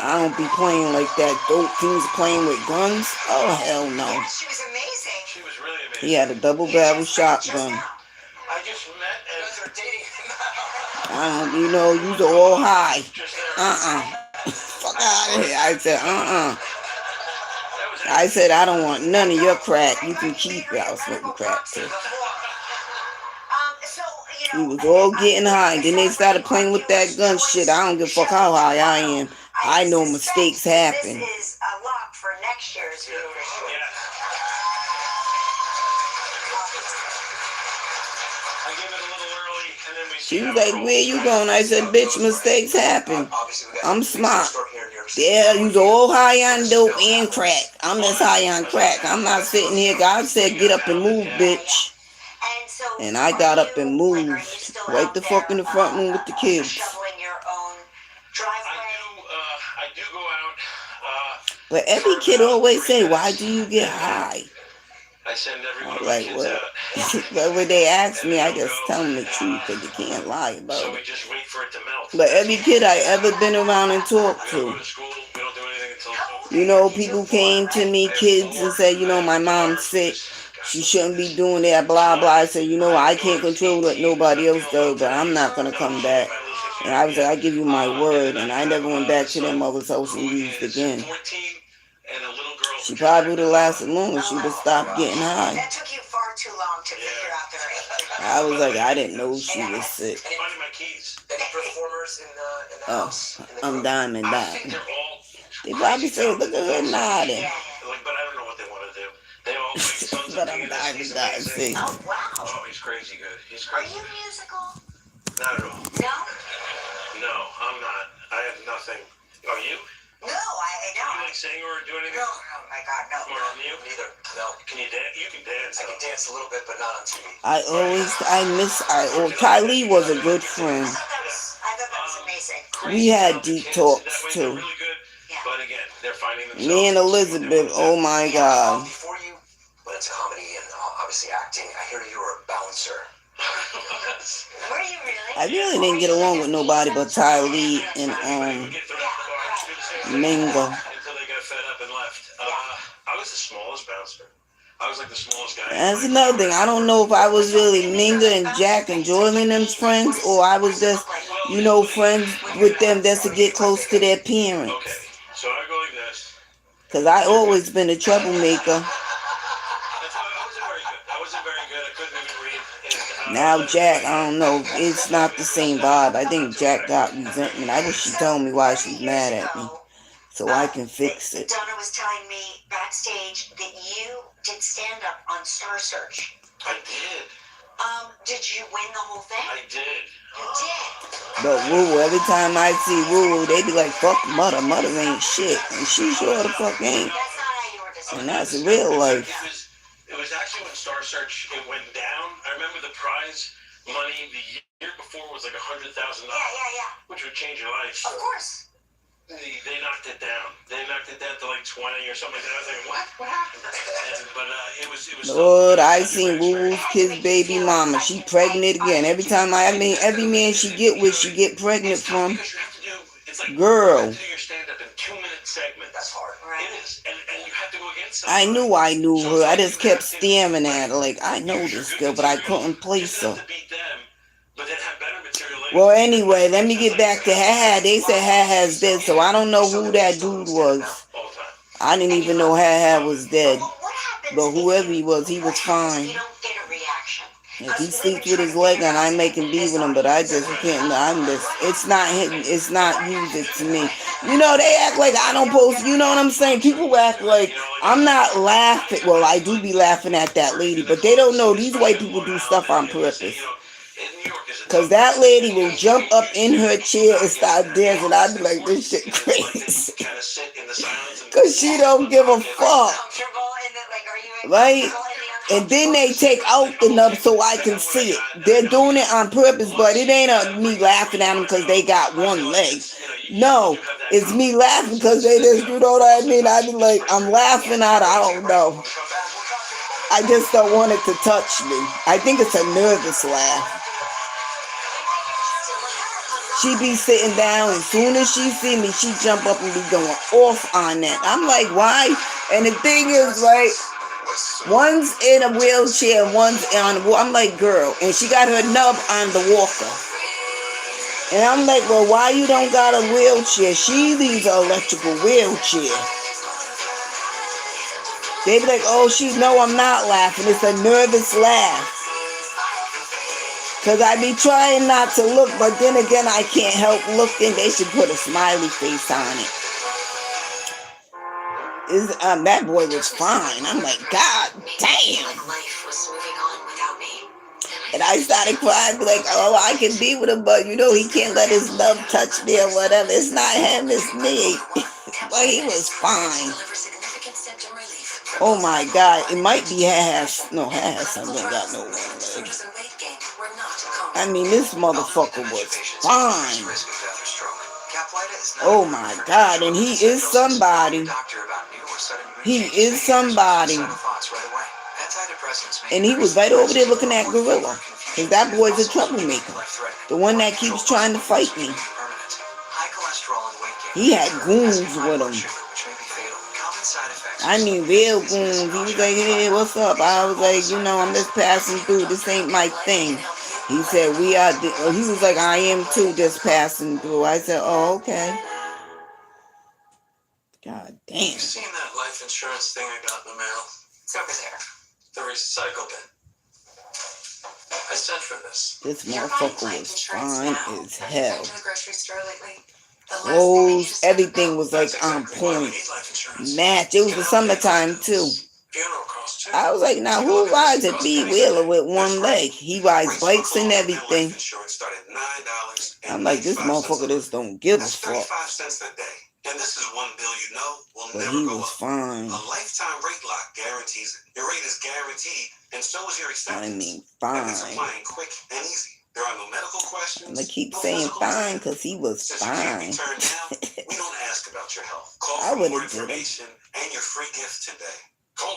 I don't be playing like that. Dope things playing with guns? Oh, hell no. She was amazing. She was really amazing. He had a double barrel shotgun. I just met and are dating You's all high. Fuck out of here. I said, I said, I don't want none of your crack. You can keep it. I was smoking crack too. So, He was all getting high. Then they started playing with that gun shit. I don't give a fuck how high I am. I know mistakes happen. This is a lock for next year's viewership. I give it a little early, and then we see. She was like, where you going? I said, bitch, mistakes happen. I'm smart. Yeah, you was all high on dope and crack. I'm just high on crack. I'm not sitting here. God said, get up and move, bitch. And I got up and moved. Right the fuck in the front room with the kids. Shoveling your own driveway. I do go out. But every kid always say, why do you get high? I send every one I'm of my like, kids well, out. but when they ask me, I just tell them the truth because you can't lie about So it. we just wait for it to melt. But every kid I ever been around and talked We don't to, go to school. We don't do anything until. people came to me, kids, and said, my mom's sick. She shouldn't be doing that, blah, blah. I said, I can't control what nobody else does, but I'm not going to come back. And I was like, I give you my word. And I never went back to their mother's house and used again. She probably would have lasted longer. She would have stopped getting high. That took you far too long to figure out their age. I was like, I didn't know she was sick. Finding my keys. Any performers in the house? In the I'm group? diamond. I think they're all. They probably say, look at her nodding. But I don't know what they want to do. They all make sons But of I'm penis. He's diamond. amazing. See. Oh, wow. Oh, he's crazy good. He's Are crazy. you musical? Not at all. No? No, I'm not. I have nothing. Are you? No, Do you no. like sing or do anything? No, oh my God, no. More than you? Neither. No. Can you dance? You can dance. I can dance a little bit, but not on TV. Kylie was a good friend. I thought that was amazing. We had deep talks too. Really good, but again, they're finding themselves. Me and Elizabeth, oh my God. Before you went into comedy and obviously acting, I hear you were a bouncer. Were you really? I really didn't get along with nobody but Ty Lee and Mingo. Until they got fed up and left. I was the smallest bouncer. I was like the smallest guy. That's another thing. I don't know if I was really Minga and Jack and Joyland and them's friends, or I was just, friends with them just to get close to their parents. Okay, so I go like this. Because I always been a troublemaker. I wasn't very good. I couldn't even read. Now Jack, I don't know. It's not the same vibe. I think Jack got resentment. I wish she told me why she's mad at me, so I can fix it. Donna was telling me backstage that you did stand up on Star Search. I did. Did you win the whole thing? I did. You did. But Woo, every time I see Woo, they be like, fuck Mother. Mother ain't shit. And she sure the fuck ain't. That's not how you were described. And that's real life. It was actually when Star Search went down. I remember the prize money the year before was like $100,000. Yeah. Which would change your life. Of course. They knocked it down. They knocked it down to like 20 or something like that. I was like, what? What happened? But it was. Lord, I seen Woo's kid's baby mama. She pregnant again. Every time every man she get with, she get pregnant from. Girl. Do your stand-up in 2-minute segments. That's hard. Right. It is, and you have to go against I somebody. knew her. I just kept staring at her like, I know this girl, but I couldn't place her. Well, anyway, let me get back to Ha. They said Ha-Ha's dead, so I don't know who that dude was. I didn't even know Ha was dead. But whoever he was fine. You don't get a reaction. If he sleeps with his leg on, I make him be with him, but I just can't. It's not hitting, it's not music to me. They act like I don't post, you know what I'm saying? People act like I'm not laughing. Well, I do be laughing at that lady, but they don't know these white people do stuff on purpose. Because that lady will jump up in her chair and start dancing. I'd be like, this shit crazy. Because she don't give a fuck. Right? And then they take out the nub so I can see it. They're doing it on purpose, but it ain't me laughing at them because they got one leg. No, it's me laughing because they just, you know what I mean? I be like, I'm laughing at, I don't know. I just don't want it to touch me. I think it's a nervous laugh. She be sitting down, as soon as she see me, she jump up and be going off on that. I'm like, why? And the thing is, right, one's in a wheelchair, one's on the walker. I'm like, girl, and she got her nub on the walker. And I'm like, well, why you don't got a wheelchair? She needs an electrical wheelchair. They be like, oh, I'm not laughing. It's a nervous laugh. Because I be trying not to look, but then again, I can't help looking. They should put a smiley face on it. That boy was fine. I'm like, God damn. And I started crying, be like, oh, I can be with him, but he can't let his love touch me or whatever. It's not him, it's me. But he was fine. Oh my God, it might be Haas. No, Haas, I don't got no one leg. I mean, this motherfucker was fine. Oh my God, and he is somebody. He is somebody. And he was right over there looking at Gorilla. Because that boy's a troublemaker. The one that keeps trying to fight me. He had goons with him. I mean, real goons. He was like, hey, what's up? I was like, I'm just passing through. This ain't my thing. He said, he was like, I am too, just passing through. I said, oh, okay. God damn. You seen that life insurance thing I got in the mail? It's over there. The recycle bin. I sent for this. This motherfucker was fine as hell. To the grocery store lately. Clothes, everything was like on point. Match. It was the summertime too. I was like, now who rides a B-wheeler with one leg? He rides bikes and everything. I'm like, this motherfucker just don't give a fuck. And this is one bill will but never he go was up. fine. A lifetime rate lock guarantees it. Your rate is guaranteed, and so is your acceptance. I mean, fine. And it's applying quick and easy. There are no medical questions. I'm gonna keep saying fine because he was fine. We don't ask about your health. Call I for more would've did it. information and your free gift today. Call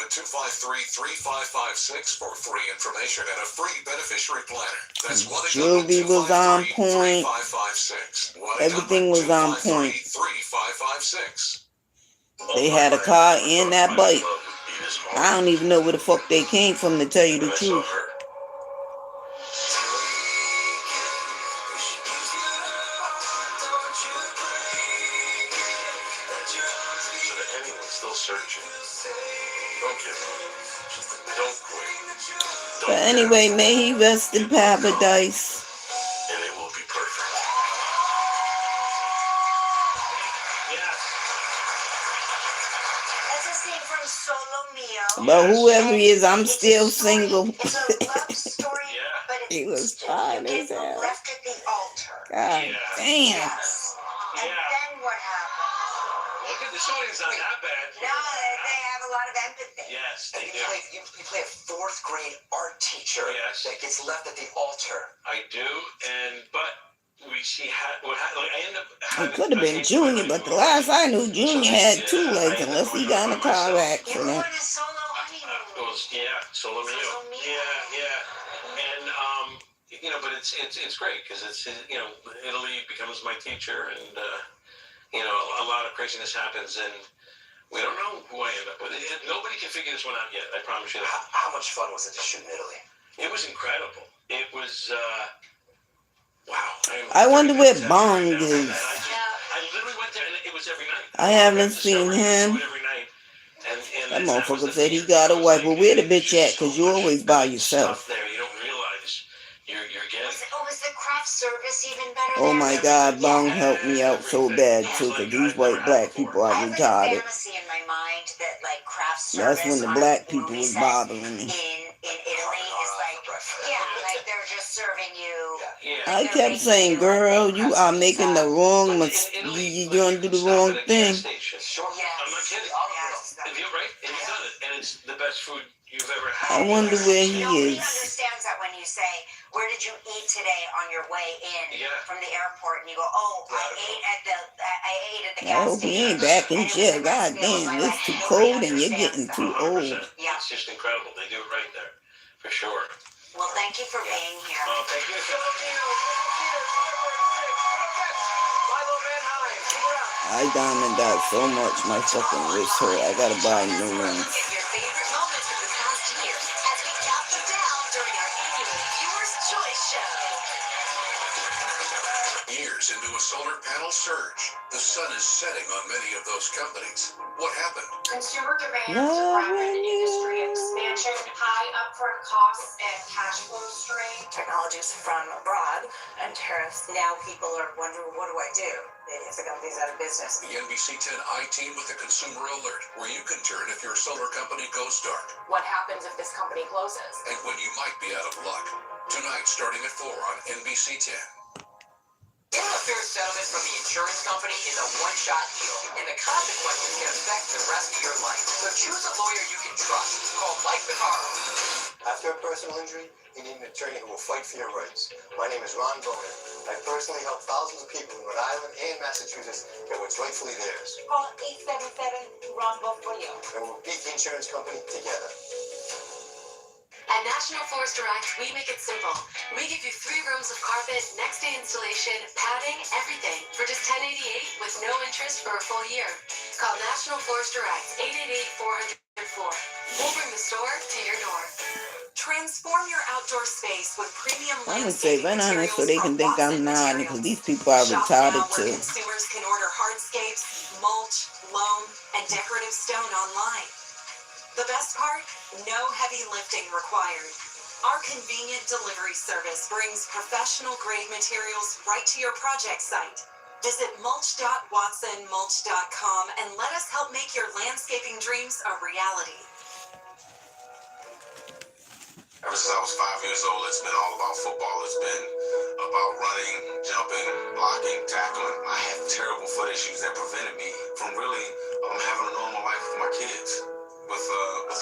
1-800-253-3556 for free information and a free beneficiary planner. That's 1-800-253-3556. Jewelry was on point. Everything was on point. 1-800-253-3556. They had a car and that bike. I don't even know where the fuck they came from, to tell you the truth. But anyway, may he rest in paradise. And it will be perfect. That's a scene from Solo Mio. But whoever he is, I'm still single. It's a love story, but it's He was fine as hell. left at the altar. God damn. Yes. And then what happened? Look at this audience, not that bad. No, they have a lot of empathy. Yes, And they you do. play a fourth grade art teacher Yes. that gets left at the altar. I do, but I end up. It could have been Junior, but the last I knew, Junior had 2 legs unless he got in a car You're accident. going to Solo honeymoon. It was Solo Mio. Solo Mio. Yeah, and but it's great because it's Italy becomes my teacher, and a lot of craziness happens, and we don't know who I end up with. Nobody can figure this one out yet. I promise you that. How much fun was it to shoot in Italy? It was incredible. It was wow. I wonder where Bong is. I literally went there, and it was every night. I haven't seen him. Every night. And That motherfucker said he got a wife. Well, where the bitch at? Because you always by yourself. There, you don't realize you're getting. Was the craft service even better? Oh my God, Bong helped me out so bad too, because these white black people are I have retarded. a fantasy in my mind that like craft service. That's when the on black a people movie was set bothering me. In Italy is like like they're just serving you. Yeah. I kept saying, girl, you are making the wrong mistake. You're going to do the wrong thing. Sure. Yes. I'm not kidding. Yes. You're right, and you've done it, and it's the best food you've ever had. I wonder where he Nobody is. understands that when you say, "Where did you eat today?" on your way in from the airport, and you go, "Oh, I ate at the I gas hope station." he ain't back in And it was jail. the best God meal of damn, my it's life. too Nobody cold and you're understands getting that. too old. Yeah. It's just incredible. They do it right there, for sure. Well, thank you for being here. Oh, thank you. I diamond out so much, my fucking wrist hurt. I gotta buy new ones. Your favorite moments of the past year as we count them down during our annual Viewers' Choice Show. Years into a solar panel surge, the sun is setting on many of those companies. What happened? Consumer demand, rapid industry expansion, high upfront costs, and cash flow strain. Technologies from abroad and tariffs. Now people are wondering, what do I do if the company's out of business? The NBC 10 I-Team with a consumer alert where you can turn if your solar company goes dark What happens if this company closes? and when you might be out of luck. Tonight, starting at 4 on NBC 10. Getting a fair settlement from the insurance company is a one-shot deal, and the consequences can affect the rest of your life. So choose a lawyer you can trust. Call Mike Pitaro. After a personal injury, you need an attorney who will fight for your rights. My name is Ron Boner. I personally helped thousands of people in Rhode Island and Massachusetts get what's rightfully theirs. Call 877-RON-BO for you. And we'll beat the insurance company together. At National Forester Act, we make it simple. We give you 3 rooms of carpet, next day installation, padding, everything for just $10.88 with no interest for a full year. Call National Forester Act, 888-400-4. We'll bring the store to your door. Transform your outdoor space with premium I would say run on it so they can think I'm not, because these people are Shop retarded now where too. consumers can order hardscapes, mulch, loam, and decorative stone online. The best part? No heavy lifting required. Our convenient delivery service brings professional-grade materials right to your project site. Visit mulch.watsonmulch.com and let us help make your landscaping dreams a reality. Ever since I was 5 years old, it's been all about football. It's been about running, jumping, blocking, tackling. I had terrible foot issues that prevented me from really having a normal life with my kids. With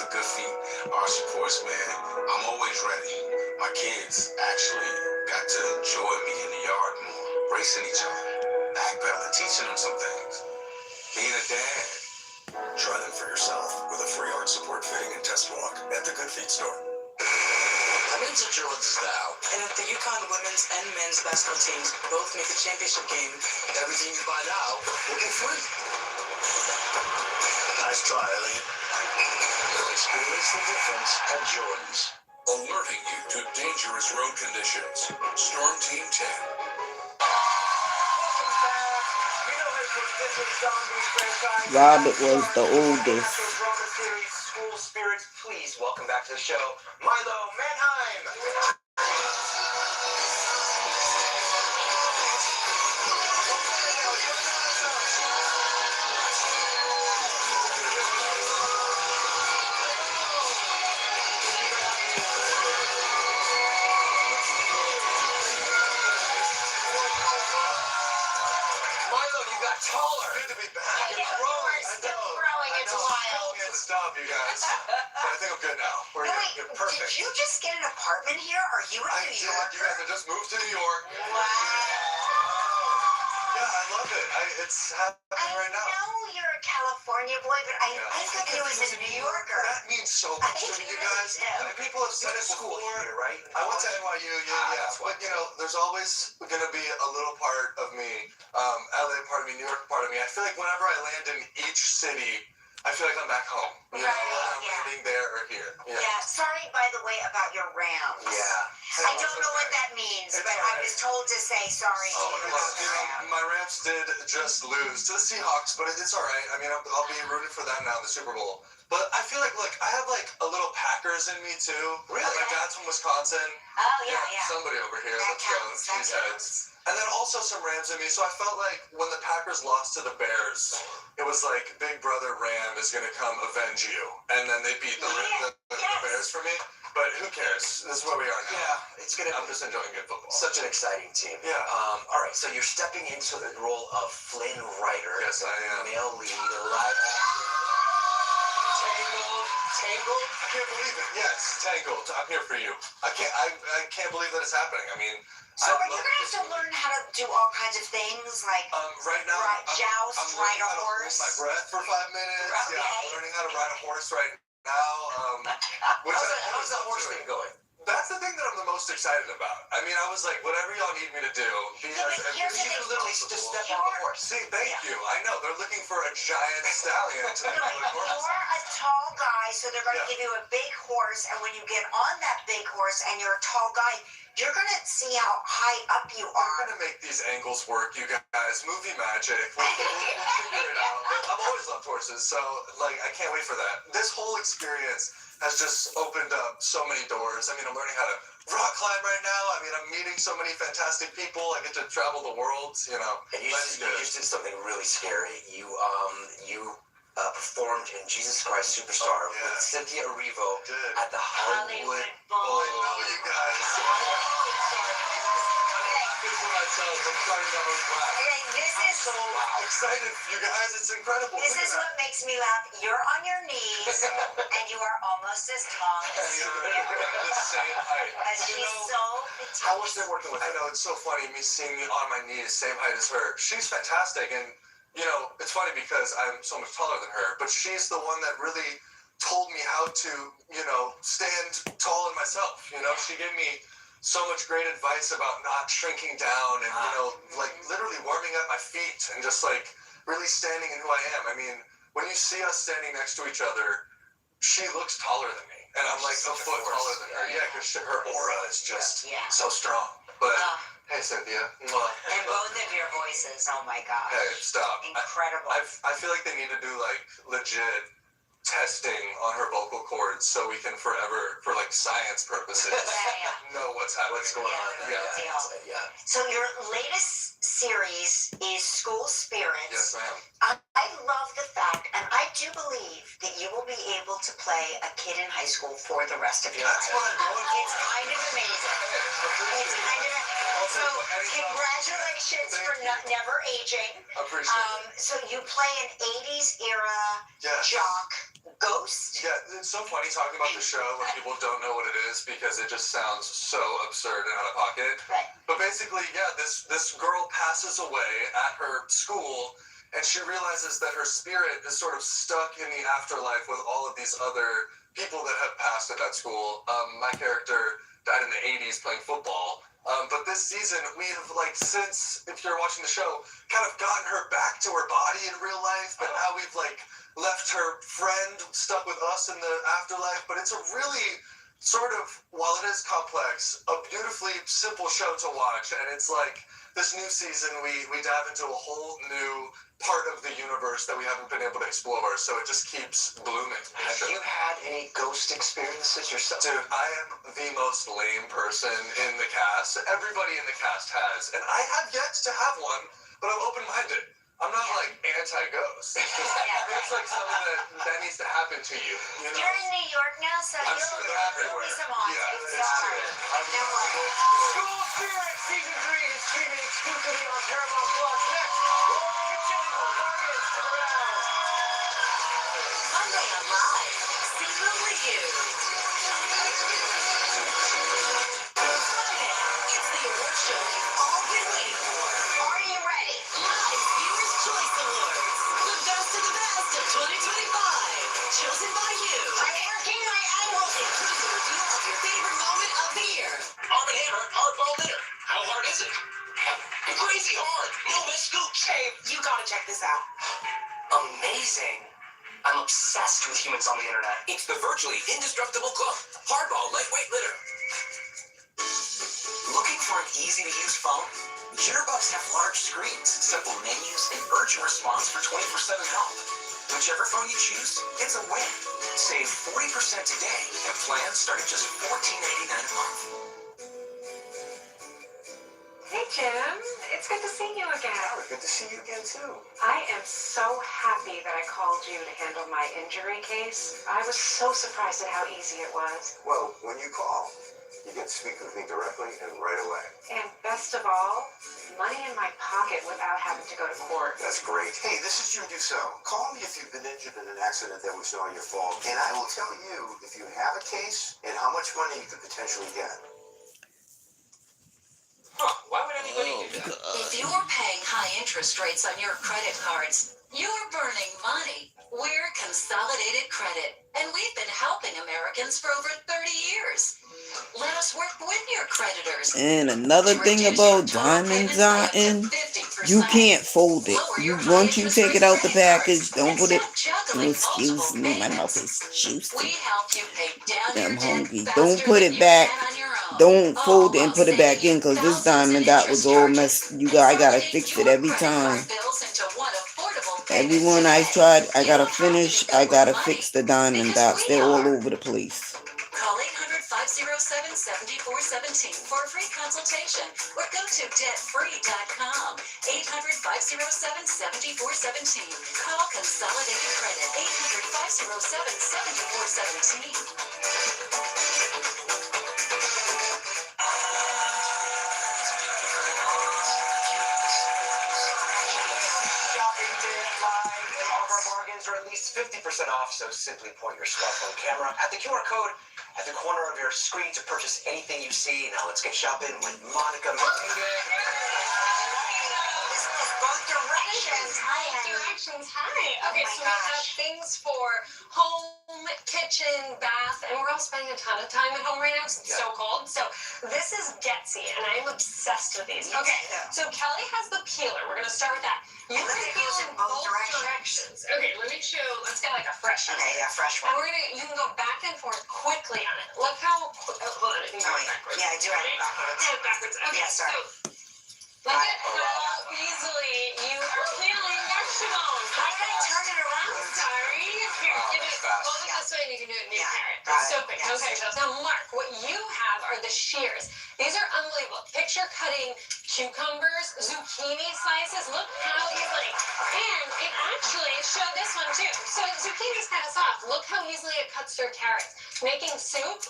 a good feet, our supports, man, I'm always ready. My kids actually got to enjoy me in the yard more, racing each other, backpedaling, teaching them some things. Being a dad. Try them for yourself with a free arch support fitting and test walk at the Good Feet store. I'm into Jordan's style. And if the UConn women's and men's basketball teams both make the championship game, Everything you buy now will be free. Nice try, Elliot. Experience the difference at Jordan's. Alerting you to dangerous road conditions. Storm Team 10. Robert was the oldest. School spirits, please welcome back to the show, Milo Manheim. Milo, you got taller. Good to be back. You're growing. Growing, it's wild. Can't stop, you guys. But I think I'm good now. We're Wait, good. Perfect. did you just get an apartment here? Are you in I New did. York? You guys have just moved to New York. Wow. Yeah, I love it. It's happening I right now. know you're a California boy, but I thought you was a New Yorker. That means so much to me, you guys. Yeah. I mean, people have said it School before. here, right? I went to NYU, yeah. That's why. But, there's always going to be a little part of me, LA part of me, New York part of me. I feel like whenever I land in each city, I feel like I'm back home. Right, Whether I'm yeah. landing there or here. Yeah. Sorry, by the way, about your rounds. Yeah. I don't know what that means, It's but all I right. was told to say sorry to Oh, you about the round. my Rams did just lose to the Seahawks, but it's all right. I mean, I'll be rooting for them now in the Super Bowl. But I feel like, look, I have like a little Packers in me too. Really? My dad's from Wisconsin. Oh, yeah. Somebody over here. That Let's go. counts, that Cheese heads. And then also some Rams in me. So I felt like when the Packers lost to the Bears, it was like Big Brother Ram is going to come avenge you. And then they beat the Bears for me. But who cares? This is where we are now. Yeah, it's gonna I'm just enjoying good football. such an exciting team. Yeah. All right, so you're stepping into the role of Flynn Rider. Yes, I am. Male lead, live Tangled. I can't believe it. Yes, Tangled. I'm here for you. I can't believe that it's happening. I mean, So are you going to have to learn how to do all kinds of things like right now, joust, I'm ride learning a how to hold horse? my breath for 5 minutes. Yeah, I'm learning how to ride a horse right now. How's that horse thing going? That's the thing that I'm the most excited about. I mean, I was like, whatever y'all need me to do. Yeah, but here's the You thing. can literally just step on the horse. See, thank you. I know. They're looking for a giant stallion to be able to horse. You're a tall guy, so they're going to Yeah. give you a big horse, and when you get on that big horse and you're a tall guy, you're going to see how high up you We're are. going to make these angles work, you guys. Movie magic. We'll figure it out. I've always loved horses, so, like, I can't wait for that. This whole experience has just opened up so many doors. I mean, I'm learning how to rock climb right now. I mean, I'm meeting so many fantastic people. I get to travel the world, you know. And you Life's just did something really scary. You performed in Jesus Christ Superstar with Cynthia Erivo at the Hollywood Bowl. I know, you guys. For myself, I'm starting to own class. Okay, this is So excited for you guys. It's incredible. This is what makes me laugh. You're on your knees, and you are almost as tall as she the same height. She's You know, so How was that working with I her? know, it's so funny, me seeing me on my knees, same height as her. She's fantastic, and, you know, it's funny because I'm so much taller than her, but she's the one that really told me how to, you know, stand tall in myself. You know, she gave me so much great advice about not shrinking down and, you know, like, literally warming up my feet and just, like, really standing in who I am. I mean, when you see us standing next to each other, she looks taller than me, and I'm like a foot taller than her. Yeah, because her aura is just so strong. But hey, Cynthia. And both of your voices, oh my God. Hey, stop. Incredible. I feel like they need to do like legit testing on her vocal cords so we can forever, for like science purposes, know what's happening. What's going on? Yeah. So your latest series is School Spirits. Yes, ma'am. I love the fact, and I do believe that you will be able to play a kid in high school for the rest of your That's life. what I'm going for. It's kind of amazing. It's kind of so. Congratulations for never aging. Appreciate it. So you play an '80s era Yes. jock ghost. Yeah, it's so funny talking about the show when people don't know what it is because it just sounds so absurd and out of pocket. Right. But basically, yeah, this girl passes away at her school, and she realizes that her spirit is sort of stuck in the afterlife with all of these other people that have passed at that school. My character died in the 80s playing football. But this season, we have, like, since, if you're watching the show, kind of gotten her back to her body in real life, but now we've, like, left her friend stuck with us in the afterlife. But it's a really sort of, while it is complex, a beautifully simple show to watch. And it's like, this new season, we dive into a whole new part of the universe that we haven't been able to explore, so it just keeps blooming. Have you had any ghost experiences yourself? Dude, I am the most lame person in the cast. Everybody in the cast has, and I have yet to have one, but I'm open-minded. I'm not like anti-ghost. It's like something that needs to happen to you. You know? You're in New York now, so I'm sure they're you'll be everywhere. some haunts. Yeah, It's it's all true. right. No worries. School Spirit Season 3 is streaming exclusively on Paramount Plus. Next, get Jennifer Morgan. Stick around. Monday on Live. See Only You. Friday, it's the award show you've all been waiting for. Are you ready? Live Viewers' Choice Awards. The best of the best of 2025. Chosen by you. I'm working my annual. Includes a review of your favorite moment of the year. Arm & Hammer hardball litter. How hard is it? Crazy hard. No missed scoops. Hey, you gotta check this out. Amazing. I'm obsessed with humans on the internet. It's the virtually indestructible hardball lightweight litter. Looking for an easy-to-use phone? Jitterbugs have large screens, simple menus, and urgent response for 24/7 help. Whichever phone you choose, it's a win. Save 40% today, and plans start at just $14.99 a month. Hey, Jim. It's good to see you again. Oh, good to see you again, too. I am so happy that I called you to handle my injury case. I was so surprised at how easy it was. Well, when you call, you get to speak with me directly and right away. And best of all, money in my pocket without having to go to court. That's great. Hey, this is Jim Dussel. Call me if you've been injured in an accident that was not your fault, and I will tell you if you have a case and how much money you could potentially get. Huh, why would anybody do that? If you're paying high interest rates on your credit cards, you're burning money. We're Consolidated Credit, and we've been helping Americans for over 30 years. Let us work with your creditors. And another thing about diamond dotting, you can't fold it. Once you take it out the package, don't put it. Oh, excuse me, my mouth is juicy. I'm hungry. Don't put it back. Don't fold it and put it back in, because this diamond dot was all messed. I gotta fix it every time. Every one I tried, I gotta fix the diamond dots. They're all over the place. Call 800-507-7417 for a free consultation or go to debtfree.com. 800-507-7417. Call Consolidated Credit. 800-507-7417. Shopping day live, and all of our bargains are at least 50% off, so simply point your smartphone camera at the QR code at the corner of your screen to purchase anything you see. Now let's get shopping with Monica. Both directions. Hi, honey. Hi. Okay, Oh my so we have gosh. things for home, kitchen, bath, and we're all spending a ton of time at home right now because it's so cold. So this is Getsy, and I'm obsessed with these. Me Okay, too. so Kelly has the peeler. We're gonna start with that. You I love can it peel goes in in both directions. Okay, let me show. Let's get like a fresh one. Okay, yeah, fresh And one. you can go back and forth quickly on it. Look how, hold on, I think Oh, I'm yeah. backwards. Yeah, I do have it backwards. Yeah, backwards. Okay, Yeah, sorry. so look at how easily you are peeling vegetables. How did I turn it around? Sorry. Here, give it. fast. Hold it this way and you can do it in your Yeah, carrot. got It's so it. quick. Yes. Okay, now Mark, what you have are the shears. These are unbelievable. Picture cutting cucumbers, zucchini slices. Look how easily. And it actually showed this one too. So zucchini's kind of soft. Look how easily it cuts through carrots. Making soup?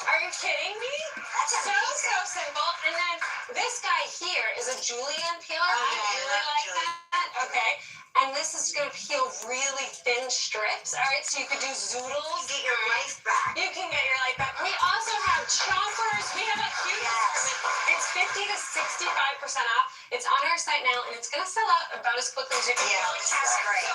Are you kidding me? That's So amazing. simple. And then this guy here is a julienne peeler. Oh, I yeah, I really love like julienne. that. Okay. And this is going to peel really thin strips. All right, so you could do zoodles. Get your life back. You can get your life back. We also have choppers. We have a huge assortment. It's 50 to 65% off. It's on our site now, and it's going to sell out about as quickly as you can. Yeah, this is great.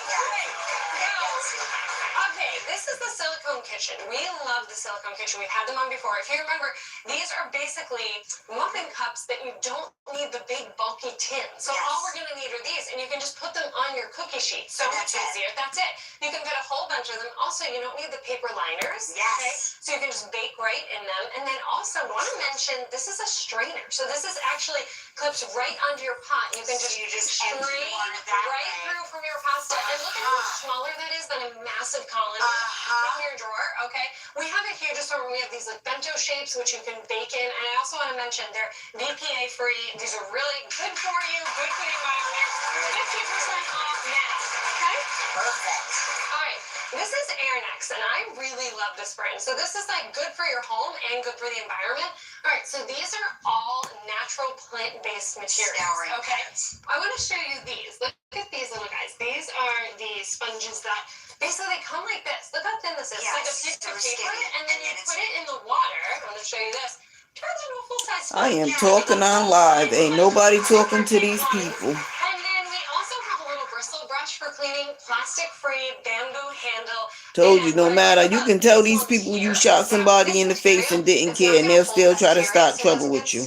Okay, this is the silicone kitchen. We love the silicone kitchen. We've had them on before. If you remember, these are basically muffin cups that you don't need the big bulky tin. So Yes. all we're going to need are these, and you can just put them on your cookie sheet. So And much that's it. easier. That's it. You can fit a whole bunch of them. Also, you don't need the paper liners. Yes. Okay? So you can just bake right in them. And then also, want to mention, this is a strainer. So this is actually clips right onto your pot. You can So just you just strain empty the water that right way. through from your pasta. And look at how much smaller that is than a massive colander from your drawer. Okay, we have a huge assortment. We have these like bento shapes which you can bake in, and I also want to mention they're BPA free. These are really good for you, good for the environment. 50% off now. Okay. Perfect. All right, this is Airnex, and I really love this brand. So this is like good for your home and good for the environment. All right, so these are all natural plant-based materials. Scouring Okay, pads. I want to show you these. Look at these little guys. These are the sponges that basically come like this. Look how thin this is. It's like a Yes, piece of they're paper, skinny, and then and you then it's- put it in the water. I want to show you this. Turns into a full-size I sponge. am talking on live. Ain't nobody talking to these people. And then we also have a little bristle brush for cleaning, plastic-free bamboo handle. Told you, no matter. You can tell these people you shot somebody in the face and didn't care, and they'll still try to start trouble with you.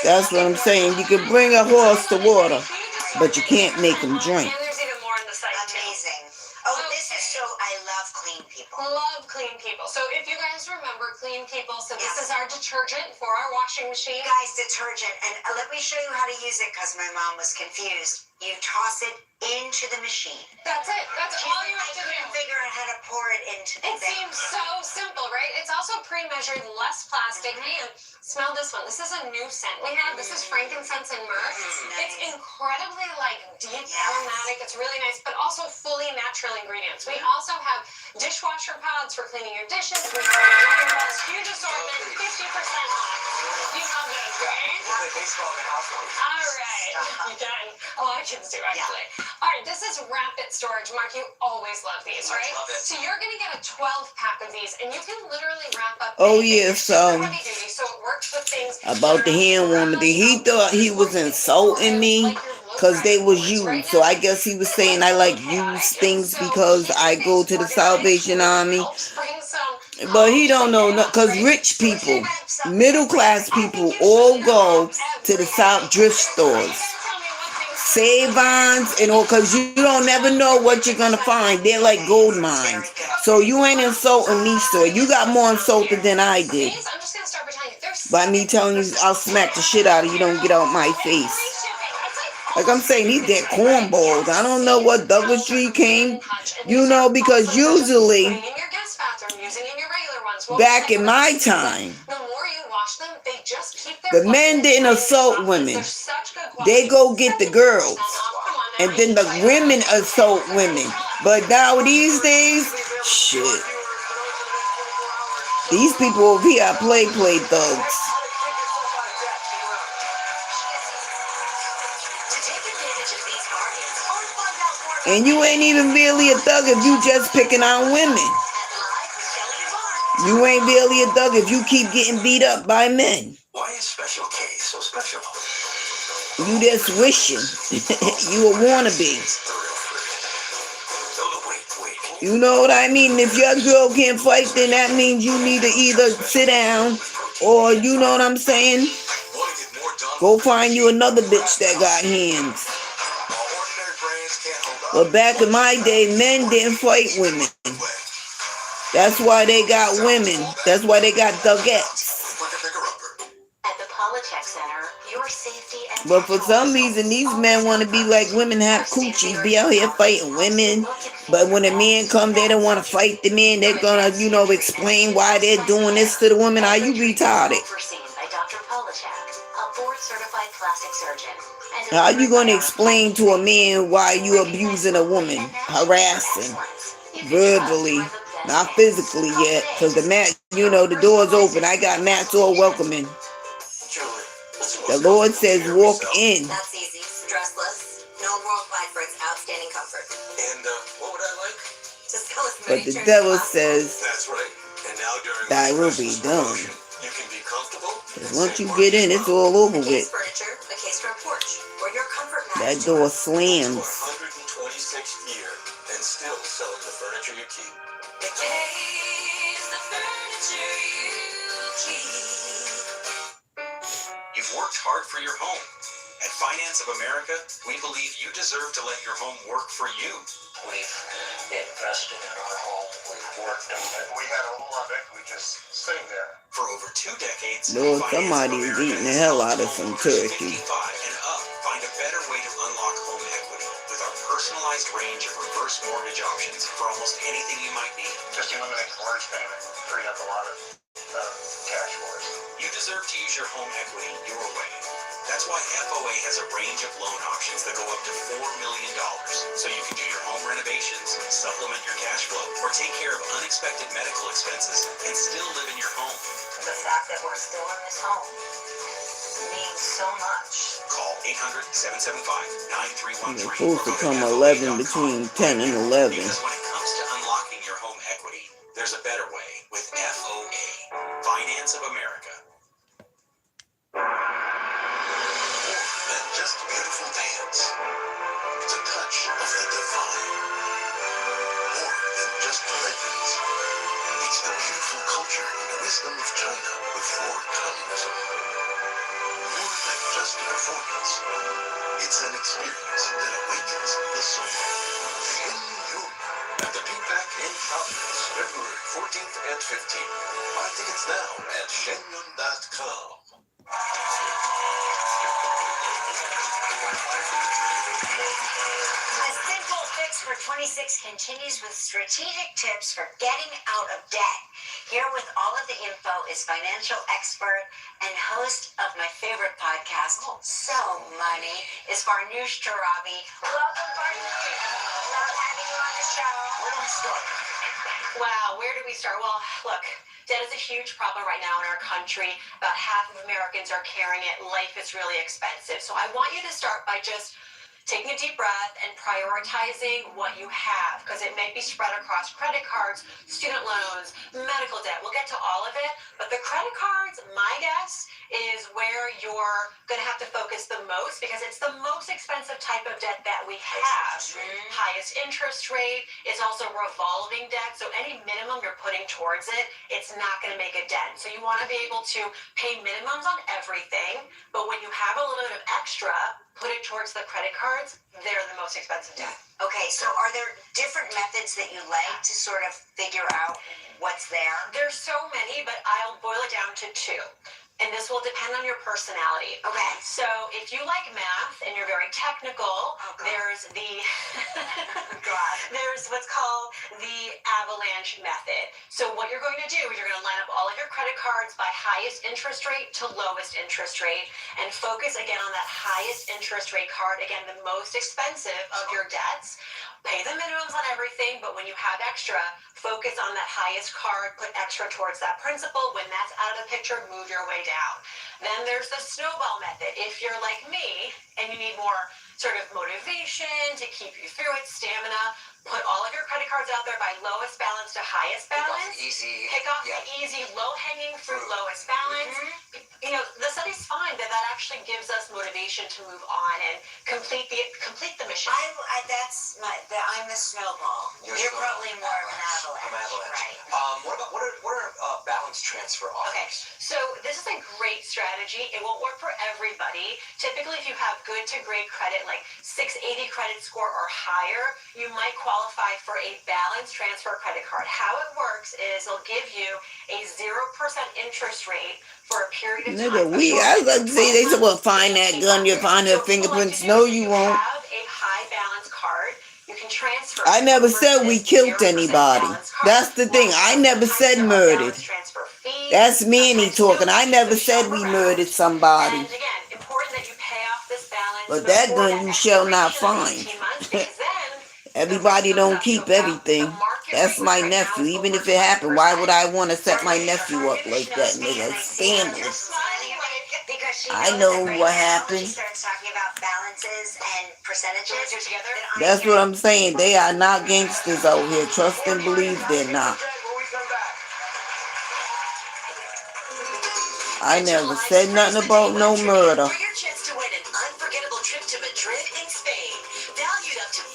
That's what I'm saying. You can bring a horse to water, but you can't make them drink. And there's even more on the site too. Amazing. Oh, this is so, I love clean people. Love Clean People. So if you guys remember Clean People, so this is our detergent for our washing machine. Guys, detergent, and let me show you how to use it because my mom was confused. You toss it into the machine. That's it. That's all you have to I couldn't do. figure out how to pour it into the It thing. seems so simple, right? It's also pre-measured, less plastic, and smell this one. This is a new scent we have. This is frankincense and myrrh. It's incredibly like deep aromatic. It's really nice, but also fully natural ingredients. We also have dishwasher pods for cleaning your dishes. We have drying balls, huge assortment, 50% off. You love those, right? Play baseball in the household. All right. You can. A lot of kids do, actually. All right, this is rapid storage. Mark, you always love these, right? love it. So you're going to get a 12-pack of these, and you can literally wrap up Oh, anything. yes, They're super heavy duty, so it works with things About the hand warmer thing. He thought he was insulting me because they was used. So I guess he was saying I like used things because I go to the Salvation Army. But he don't know, because rich people, middle class people, all go to the South thrift stores, Savons, and all, because you don't never know what you're gonna find. They're like gold mines. So you ain't insulting me, sir. You got more insulted than I did. By me telling you I'll smack the shit out of you, don't get out my face. Like I'm saying, these dead cornballs. I don't know what Douglas Street came, because usually, back in my time, the men didn't assault women. They go get the girls. And then the women assault women. But now these days, shit. These people over here are play thugs. And you ain't even really a thug if you just picking on women. You ain't really a thug if you keep getting beat up by men. Why is Special K so special? You just wishing. You a wannabe. You know what I mean? If your girl can't fight, then that means you need to either sit down or, you know what I'm saying? Go find you another bitch that got hands. But back in my day, men didn't fight women. That's why they got women. That's why they got thugettes. At the Polytech Center, your safety and But for some reason, these men want to be like women have coochies, be out here fighting women. But when a man come, they don't want to fight the man. They're gonna, explain why they're doing this to the woman. Are you retarded? overseen by Dr. Polachek, a board-certified plastic surgeon. How are you gonna explain to a man why you abusing a woman, harassing, verbally, not physically yet? Because the mat, the door's open. I got mats all welcoming. The Lord says, walk in. That's easy. Stressless. Known worldwide for its outstanding comfort. And what would I like? To sell as But many the chairs devil as possible. says, That's right. And now during thy this will be Christmas done. promotion, you can be comfortable. Because once you get in, it's all over A case with. furniture, a case front porch, or your comfort That mattress. door To slams. 126th year and still selling the furniture you keep. The case, the furniture you keep. You've worked hard for your home. At Finance of America, we believe you deserve to let your home work for you. We've invested in our home. We've worked on it. We had a whole lot of equity just sitting there. For over 2 decades, Lord, Finance somebody of is America eating the has hell helped out of some homeowners turkey. 55 and up find a better way to unlock home equity with our personalized range of reverse mortgage options for almost anything you might need. Just eliminating the large payment. Freed up a lot of cash for us. You deserve to use your home equity your way. That's why FOA has a range of loan options that go up to $4 million, so you can do your home renovations, supplement your cash flow, or take care of unexpected medical expenses and still live in your home. The fact that we're still in this home means so much. Call 800-775-9313. It's supposed to come 11 between 10 and 11. Because when it comes to unlocking your home equity, there's a better way with FOA, Finance of America. Just a beautiful dance. It's a touch of the divine. More than just religions. It's the beautiful culture and wisdom of China before communism. More than just a performance. It's an experience that awakens the soul. Shen Yun at the P-Pack in Providence, February 14th and 15th. Buy tickets now at shenyun.com. A simple fix for 26 continues with strategic tips for getting out of debt. Here with all of the info is financial expert and host of my favorite podcast, So Money, is Farnoosh Torabi. Welcome, Farnoosh. Love having you on the show. Where do we start? Wow, where do we start? Well, look, debt is a huge problem right now in our country. About half of Americans are carrying it. Life is really expensive. So I want you to start by just taking a deep breath and prioritizing what you have, because it may be spread across credit cards, student loans, medical debt. We'll get to all of it, but the credit cards, my guess, is where you're going to have to focus the most, because it's the most expensive type of debt that we have. Highest interest rate. It's also revolving debt, so any minimum you're putting towards it, it's not going to make a dent. So you want to be able to pay minimums on everything, but when you have a little bit of extra, put it towards the credit cards. They're the most expensive debt. Okay, so are there different methods that you like to sort of figure out what's there? There's so many, but I'll boil it down to two. And this will depend on your personality. Okay. So if you like math and you're very technical, there's there's what's called the avalanche method. So what you're going to do is you're going to line up all of your credit cards by highest interest rate to lowest interest rate, and focus again on that highest interest rate card, again the most expensive of your debts. Pay the minimums on everything, but when you have extra, focus on that highest card, put extra towards that principal. When that's out of the picture, move your way down. Then there's the snowball method. If you're like me and you need more sort of motivation to keep you through it, stamina, put all of your credit cards out there by lowest balance to highest balance. Pick off the easy, low-hanging fruit, lowest balance. You know, the studies find that actually gives us motivation to move on and complete the mission. I'm the snowball. You're probably more of an avalanche. Right. What are balance transfer offers? Okay, so this is a great strategy. It won't work for everybody. Typically, if you have good to great credit, like 680 credit score or higher, you might qualify for a balance transfer credit card. How it works is it'll give you a 0% interest rate for a period of time. Nigga, I was about to say, they said, well, find that gun, you'll find her fingerprints. No, you won't. Have a high balance card, you can transfer. I never said we killed anybody. That's the thing. I never said murdered. That's Manny talking. I never said we murdered somebody. And again, important that you pay off this balance. But that gun you shall not find. Everybody don't keep everything. That's my nephew. Even if it happened, why would I want to set my nephew up like that, nigga? Scandalous. I know what happened. She starts talking about balances and percentages. That's what I'm saying. They are not gangsters out here. Trust and believe they're not. I never said nothing about no murder. For your chance to win an unforgettable trip to Madrid in Spain, valued up to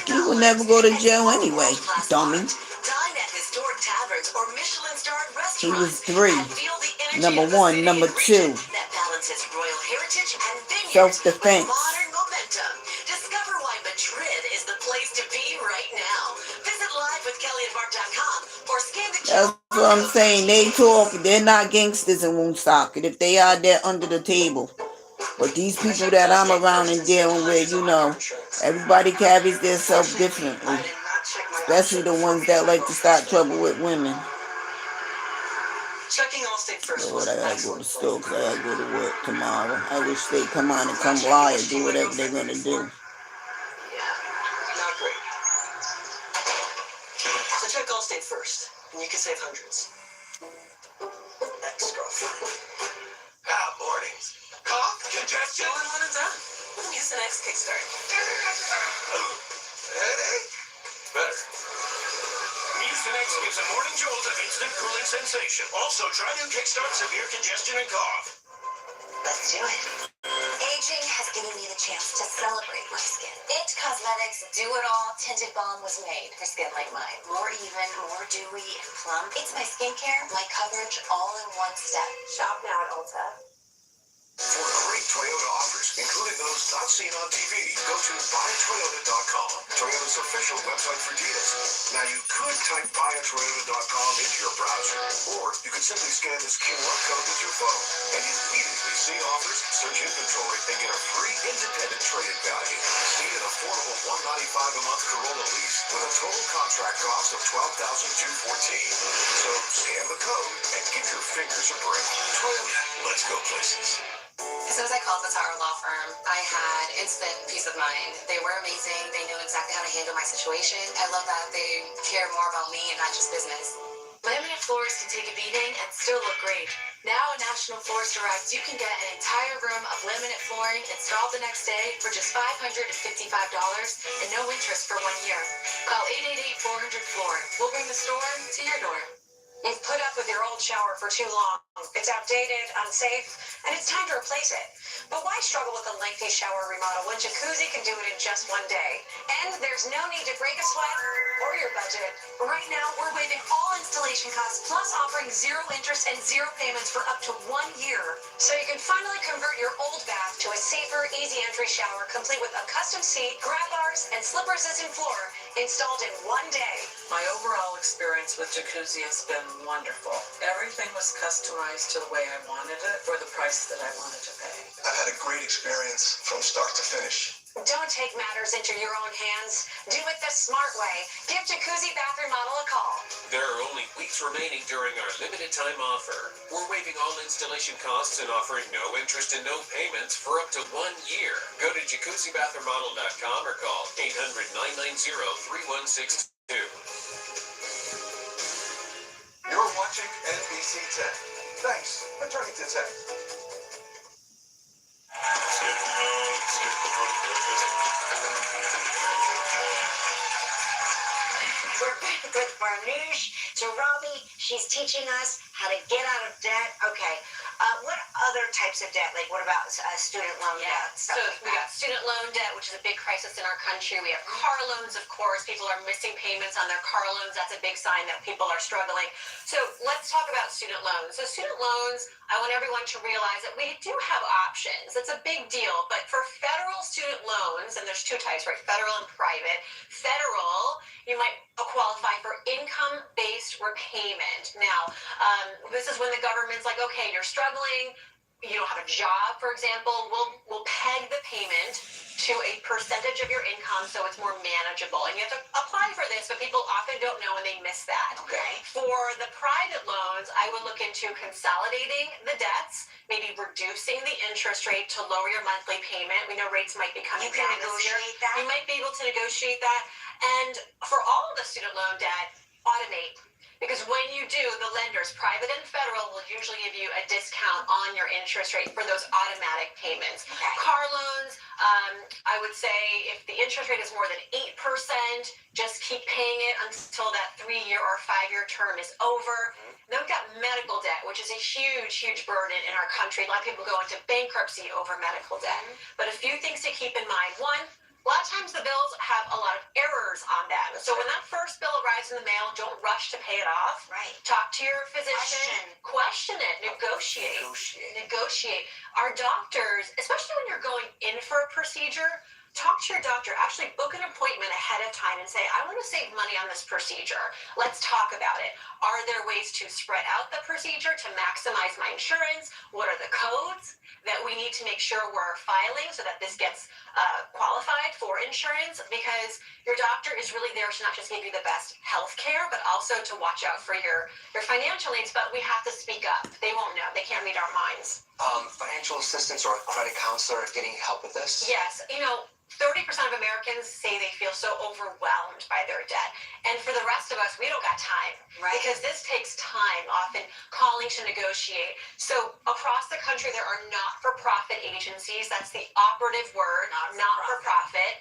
$5,000. You will never go to jail anyway, dummy. Dine at historic taverns or Michelin-starred restaurants. He was 3. And feel the energy Number of the 1. city Number and 2. region that balances royal heritage and vineyards Self-defense. with modern momentum. Discover why Madrid is the place to be right now. Visit livewithkellyandmark.com or scan the That's what I'm saying. They talk. They're not gangsters in Woonsocket. If they are, they're under the table. But these people that I'm around and dealing with, you know, everybody carries themselves differently. Especially the ones that like to start trouble with women. Checking all state first. Lord, I gotta go to school because I gotta go to work tomorrow. I wish they'd come on and come by and do whatever they're gonna do. Yeah, not great. So check Allstate first, and you can save hundreds. Ex-girlfriend. Morning. Cough? Congestion? All in one and done. Use the next kickstart. Headache? Better. Mucinex gives a morning jolt of instant cooling sensation. Also, try new Kickstart severe congestion and cough. Let's do it. Aging has given me the chance to celebrate my skin. It Cosmetics Do-It-All Tinted Balm was made for skin like mine. More even, more dewy and plump. It's my skincare, my coverage, all in one step. Shop now at Ulta. For great Toyota offers, including those not seen on TV, go to buytoyota.com, Toyota's official website for deals. Now, you could type buyatoyota.com into your browser, or you could simply scan this QR code with your phone, and you immediately see offers, search inventory, and get a free independent trade-in value. See an affordable $195 a month Corolla lease with a total contract cost of $12,214. So scan the code and give your fingers a break. Toyota, let's go places. As soon as I called the Tower Law Firm, I had instant peace of mind. They were amazing. They knew exactly how to handle my situation. I love that they care more about me and not just business. Laminate floors can take a beating and still look great. Now at National Floors Direct, you can get an entire room of laminate flooring installed the next day for just $555 and no interest for 1 year. Call 888-400-FLOOR. We'll bring the store to your door. You've put up with your old shower for too long. It's outdated, unsafe, and it's time to replace it. But why struggle with a lengthy shower remodel when Jacuzzi can do it in just 1 day? And there's no need to break a sweat or your budget. Right now, we're waiving all installation costs, plus offering 0 interest and 0 payments for up to 1 year. So you can finally convert your old bath to a safer, easy entry shower, complete with a custom seat, grab bars, and slip-resistant floor installed in 1 day. My overall experience with Jacuzzi has been wonderful. Everything was customized to the way I wanted it for the price that I wanted to pay. I've had a great experience from start to finish. Don't take matters into your own hands. Do it the smart way. Give Jacuzzi Bath Remodel a call. There are only weeks remaining during our limited time offer. We're waiving all installation costs and offering no interest and no payments for up to 1 year. Go to jacuzzibathremodel.com or call 800-990-3162. You're watching NBC 10. Thanks for turning to 10. We're back with Farnoosh. So Robbie, she's teaching us how to get out of debt. Okay. What other types of debt? Like what about student loan debt? So we got student loan debt, which is a big crisis in our country. We have car loans, of course. People are missing payments on their car loans. That's a big sign that people are struggling. So let's talk about student loans. So student loans, I want everyone to realize that we do have options. It's a big deal. But for federal student loans, and there's 2 types, right? Federal and private. Federal, you might qualify for income-based repayment. Now, this is when the government's like, okay, you're struggling, you don't have a job, for example, we'll peg the payment to a percentage of your income so it's more manageable. And you have to apply for this, but people often don't know and they miss that. Okay. For the private loans, I would look into consolidating the debts, maybe reducing the interest rate to lower your monthly payment. We know rates might be coming You can down this year. negotiate that? You might be able to negotiate that. And for all of the student loan debt, automate. Because when you do, the lenders, private and federal, will usually give you a discount on your interest rate for those automatic payments. Okay. Car loans, I would say if the interest rate is more than 8%, just keep paying it until that 3-year or 5-year term is over. Then we've got medical debt, which is a huge, huge burden in our country. A lot of people go into bankruptcy over medical debt. But a few things to keep in mind. One, a lot of times the bills have a lot of errors on them. So when that first bill arrives in the mail, don't rush to pay it off. Right. Talk to your physician. Question it. Negotiate. Our doctors, especially when you're going in for a procedure, talk to your doctor. Actually book an appointment ahead of time and say, I want to save money on this procedure. Let's talk about it. Are there ways to spread out the procedure to maximize my insurance? What are the codes that we need to make sure we're filing so that this gets qualified for insurance? Because your doctor is really there to not just give you the best health care, but also to watch out for your financial needs. But we have to speak up. They won't know. They can't read our minds. Financial assistance or a credit counselor getting help with this? Yes. 30% of Americans say they feel so overwhelmed by their debt. And for the rest of us, we don't got time. Right. Because this takes time, often calling to negotiate. So across the country, there are not-for-profit agencies. That's the operative word, not-for-profit.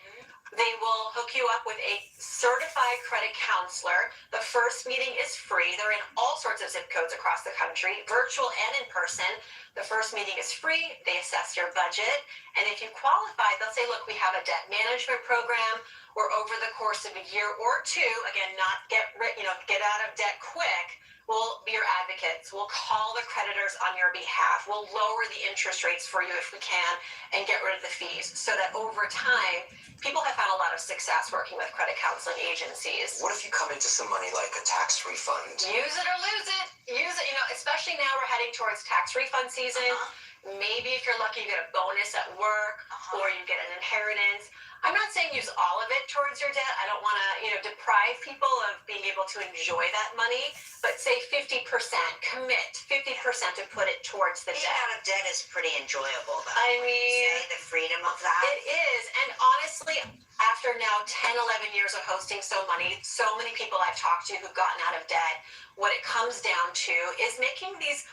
They will hook you up with a certified credit counselor. The first meeting is free. They're in all sorts of zip codes across the country, virtual and in person. The first meeting is free. They assess your budget. And if you qualify, they'll say, look, we have a debt management program where over the course of a year or 2, again, not get out of debt quick, we'll be your advocates. We'll call the creditors on your behalf. We'll lower the interest rates for you if we can and get rid of the fees so that over time, people have had a lot of success working with credit counseling agencies. What if you come into some money like a tax refund? Use it or lose it. Use it. Especially now we're heading towards tax refund season. Maybe if you're lucky, you get a bonus at work or you get an inheritance. I'm not saying use all of it towards your debt. I don't want to, deprive people of being able to enjoy that money, but say 50%, commit 50% to put it towards the Being debt. out of debt is pretty enjoyable, though. I Wouldn't you mean, say the freedom of that. it is. And honestly, after now 10, 11 years of hosting so many people I've talked to who've gotten out of debt, what it comes down to is making these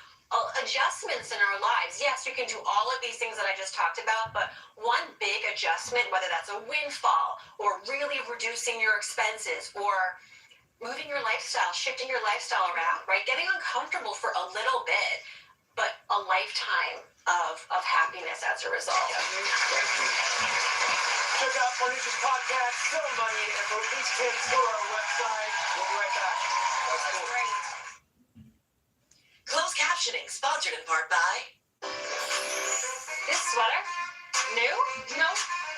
adjustments in our lives. Yes, you can do all of these things that I just talked about, but one big adjustment, whether that's a windfall or really reducing your expenses or moving your lifestyle, shifting your lifestyle around, right? Getting uncomfortable for a little bit, but a lifetime of happiness as a result. Check out Manisha's podcast, So Money, and for these tips, go to our website. We'll be right back. That's cool. Great. Closed captioning, sponsored in part by... This sweater? New? No.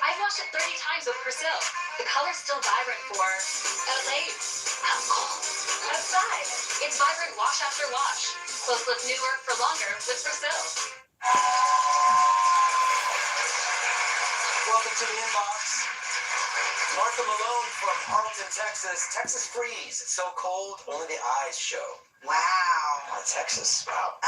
I've washed it 30 times with Persil. The color's still vibrant for LA. Outside. It's vibrant wash after wash. Clothes look newer for longer with Persil. Welcome to the inbox. Martha Malone from Arlington, Texas. Texas freeze. It's so cold, only the eyes show. Wow. Texas. Wow.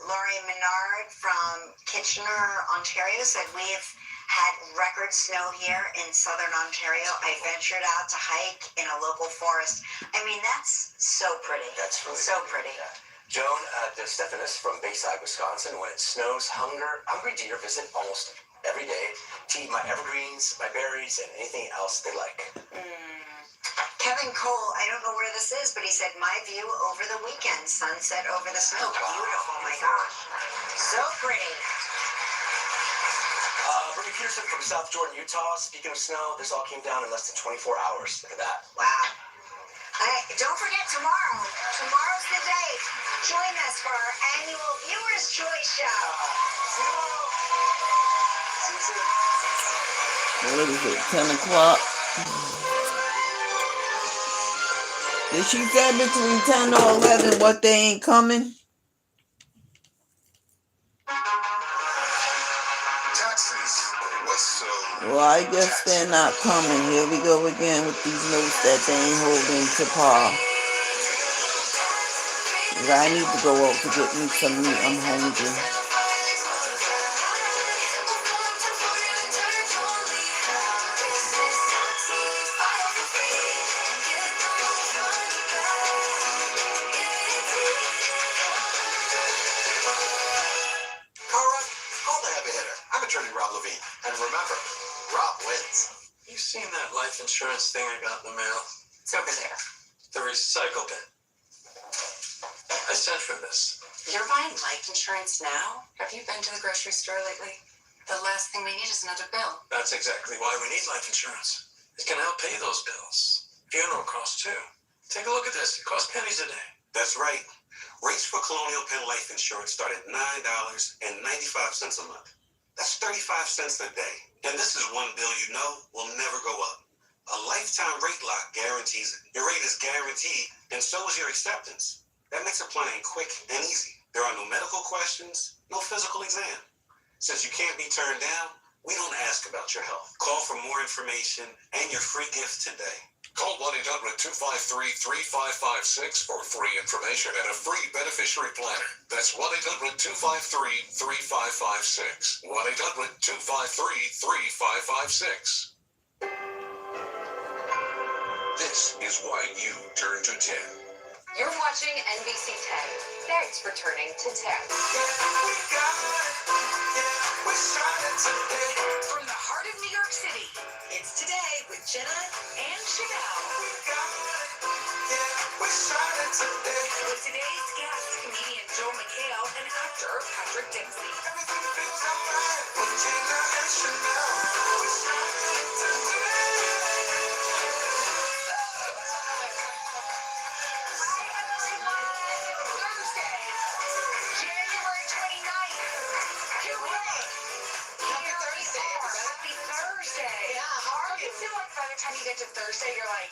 Laurie Menard from Kitchener, Ontario said we've had record snow here in southern Ontario. I ventured out to hike in a local forest. I mean, that's so pretty. That's really so pretty. Yeah. Joan DeStephanis from Bayside, Wisconsin. When it snows, hungry deer visit almost every day to eat my evergreens, my berries, and anything else they like. Kevin Cole, I don't know where this is, but he said, my view over the weekend, sunset over the snow. Beautiful, my gosh. So pretty. Brittany Peterson from South Jordan, Utah. Speaking of snow, this all came down in less than 24 hours. Look at that. Wow. Don't forget tomorrow. Tomorrow's the day. Join us for our annual Viewers' Choice Show. See you tomorrow. See you soon. What is it, 10 o'clock? Did she say between 10 or 11 what they ain't coming? Well, I guess they're not coming. Here we go again with these notes that they ain't holding to par. I need to go out to get me some meat. I'm hungry. Life insurance thing I got in the mail. It's over there. The recycle bin. I sent for this. You're buying life insurance now? Have you been to the grocery store lately? The last thing we need is another bill. That's exactly why we need life insurance. It can help pay those bills. Funeral costs too. Take a look at this. It costs pennies a day. That's right. Rates for Colonial Penn Life Insurance start at $9.95 a month. That's 35 cents a day. And this is one bill you know will never go up. A lifetime rate lock guarantees it. Your rate is guaranteed, and so is your acceptance. That makes applying quick and easy. There are no medical questions, no physical exam. Since you can't be turned down, we don't ask about your health. Call for more information and your free gift today. Call 1-800-253-3556 for free information and a free beneficiary planner. That's 1-800-253-3556. 1-800-253-3556. This is why you turn to 10. You're watching NBC 10. Thanks for turning to 10. From the heart of New York City, it's Today with Jenna and Chanel. With today's guests, comedian Joel McHale and actor Patrick Dempsey. Everything feels alright with Jenna and Chanel. Get to Thursday, you're like,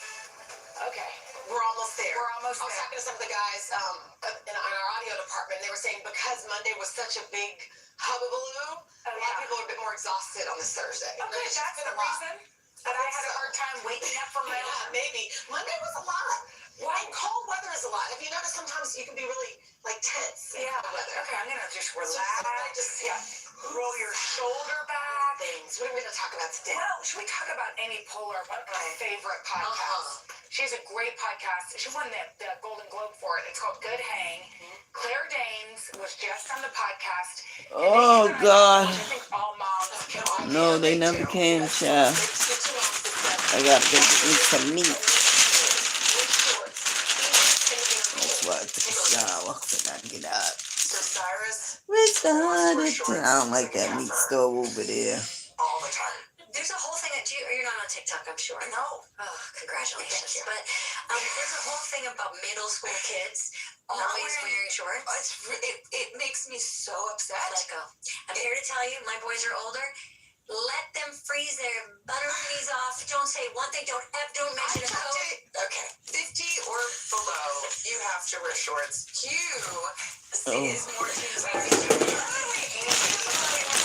okay, we're almost there. I was talking to some of the guys in our audio department, and they were saying because Monday was such a big hubbubaloo, a lot of people are a bit more exhausted on this Thursday. Okay, that's the reason that I had a hard time waking up from my own. Maybe. Monday was a lot. Why? Cold weather is a lot. If you notice, sometimes you can be really, tense in cold weather. Okay, I'm going to just relax. Roll your shoulder back. Things. What are we going to talk about today? exhausted. Well, should we talk about Amy Poehler, one of my favorite podcasts? She has a great podcast. She won the Golden Globe for it. It's called Good Hang. Claire Danes was just on the podcast. Oh, God. I think all moms can. No, they never can, child. I gotta go get me some meat. That's why I took a shower, because I gotta get up. So Cyrus, I don't like that meat stove over there. all the time. There's a whole thing that you're not on TikTok, I'm sure. No. Oh, congratulations. But there's a whole thing about middle school kids always wearing shorts. It makes me so upset. Let go. I'm here to tell you, my boys are older. Let them freeze their butterflies off. Don't say one thing. Don't mention a coat. Okay, 50 or below, you have to wear shorts. Is more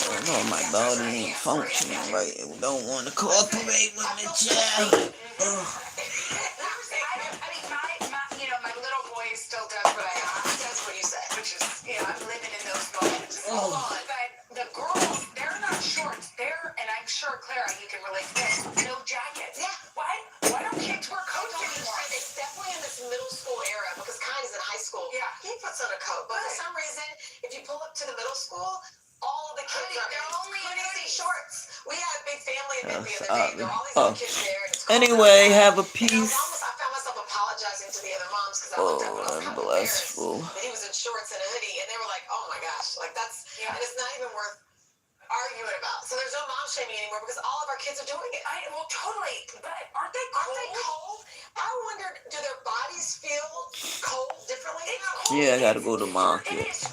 I know my body ain't functioning right. It don't want to cooperate with me, child. My little boy still does what does what you say, which is, I'm living in those moments. Hold on. But the girls, they're not shorts. And I'm sure, Clara, you can relate to this, no jackets. Yeah. Why don't kids wear coats anymore? It's definitely in this middle school era, because Kine is in high school. Yeah. He puts on a coat. But for some reason, if you pull up to the middle school, all of the kids they're only in shorts. We had a big family event the other day. There were all these little kids there. And it's Anyway, have a piece. I found myself apologizing to the other moms because I looked up and I was kind of embarrassed that he was in shorts and a hoodie, and they were like, "Oh my gosh, like that's," and it's not even worth arguing about. So there's no mom shaming anymore because all of our kids are doing it. Well, totally. But aren't they cold? I wondered, do their bodies feel cold differently? Yeah, I gotta go to market. It is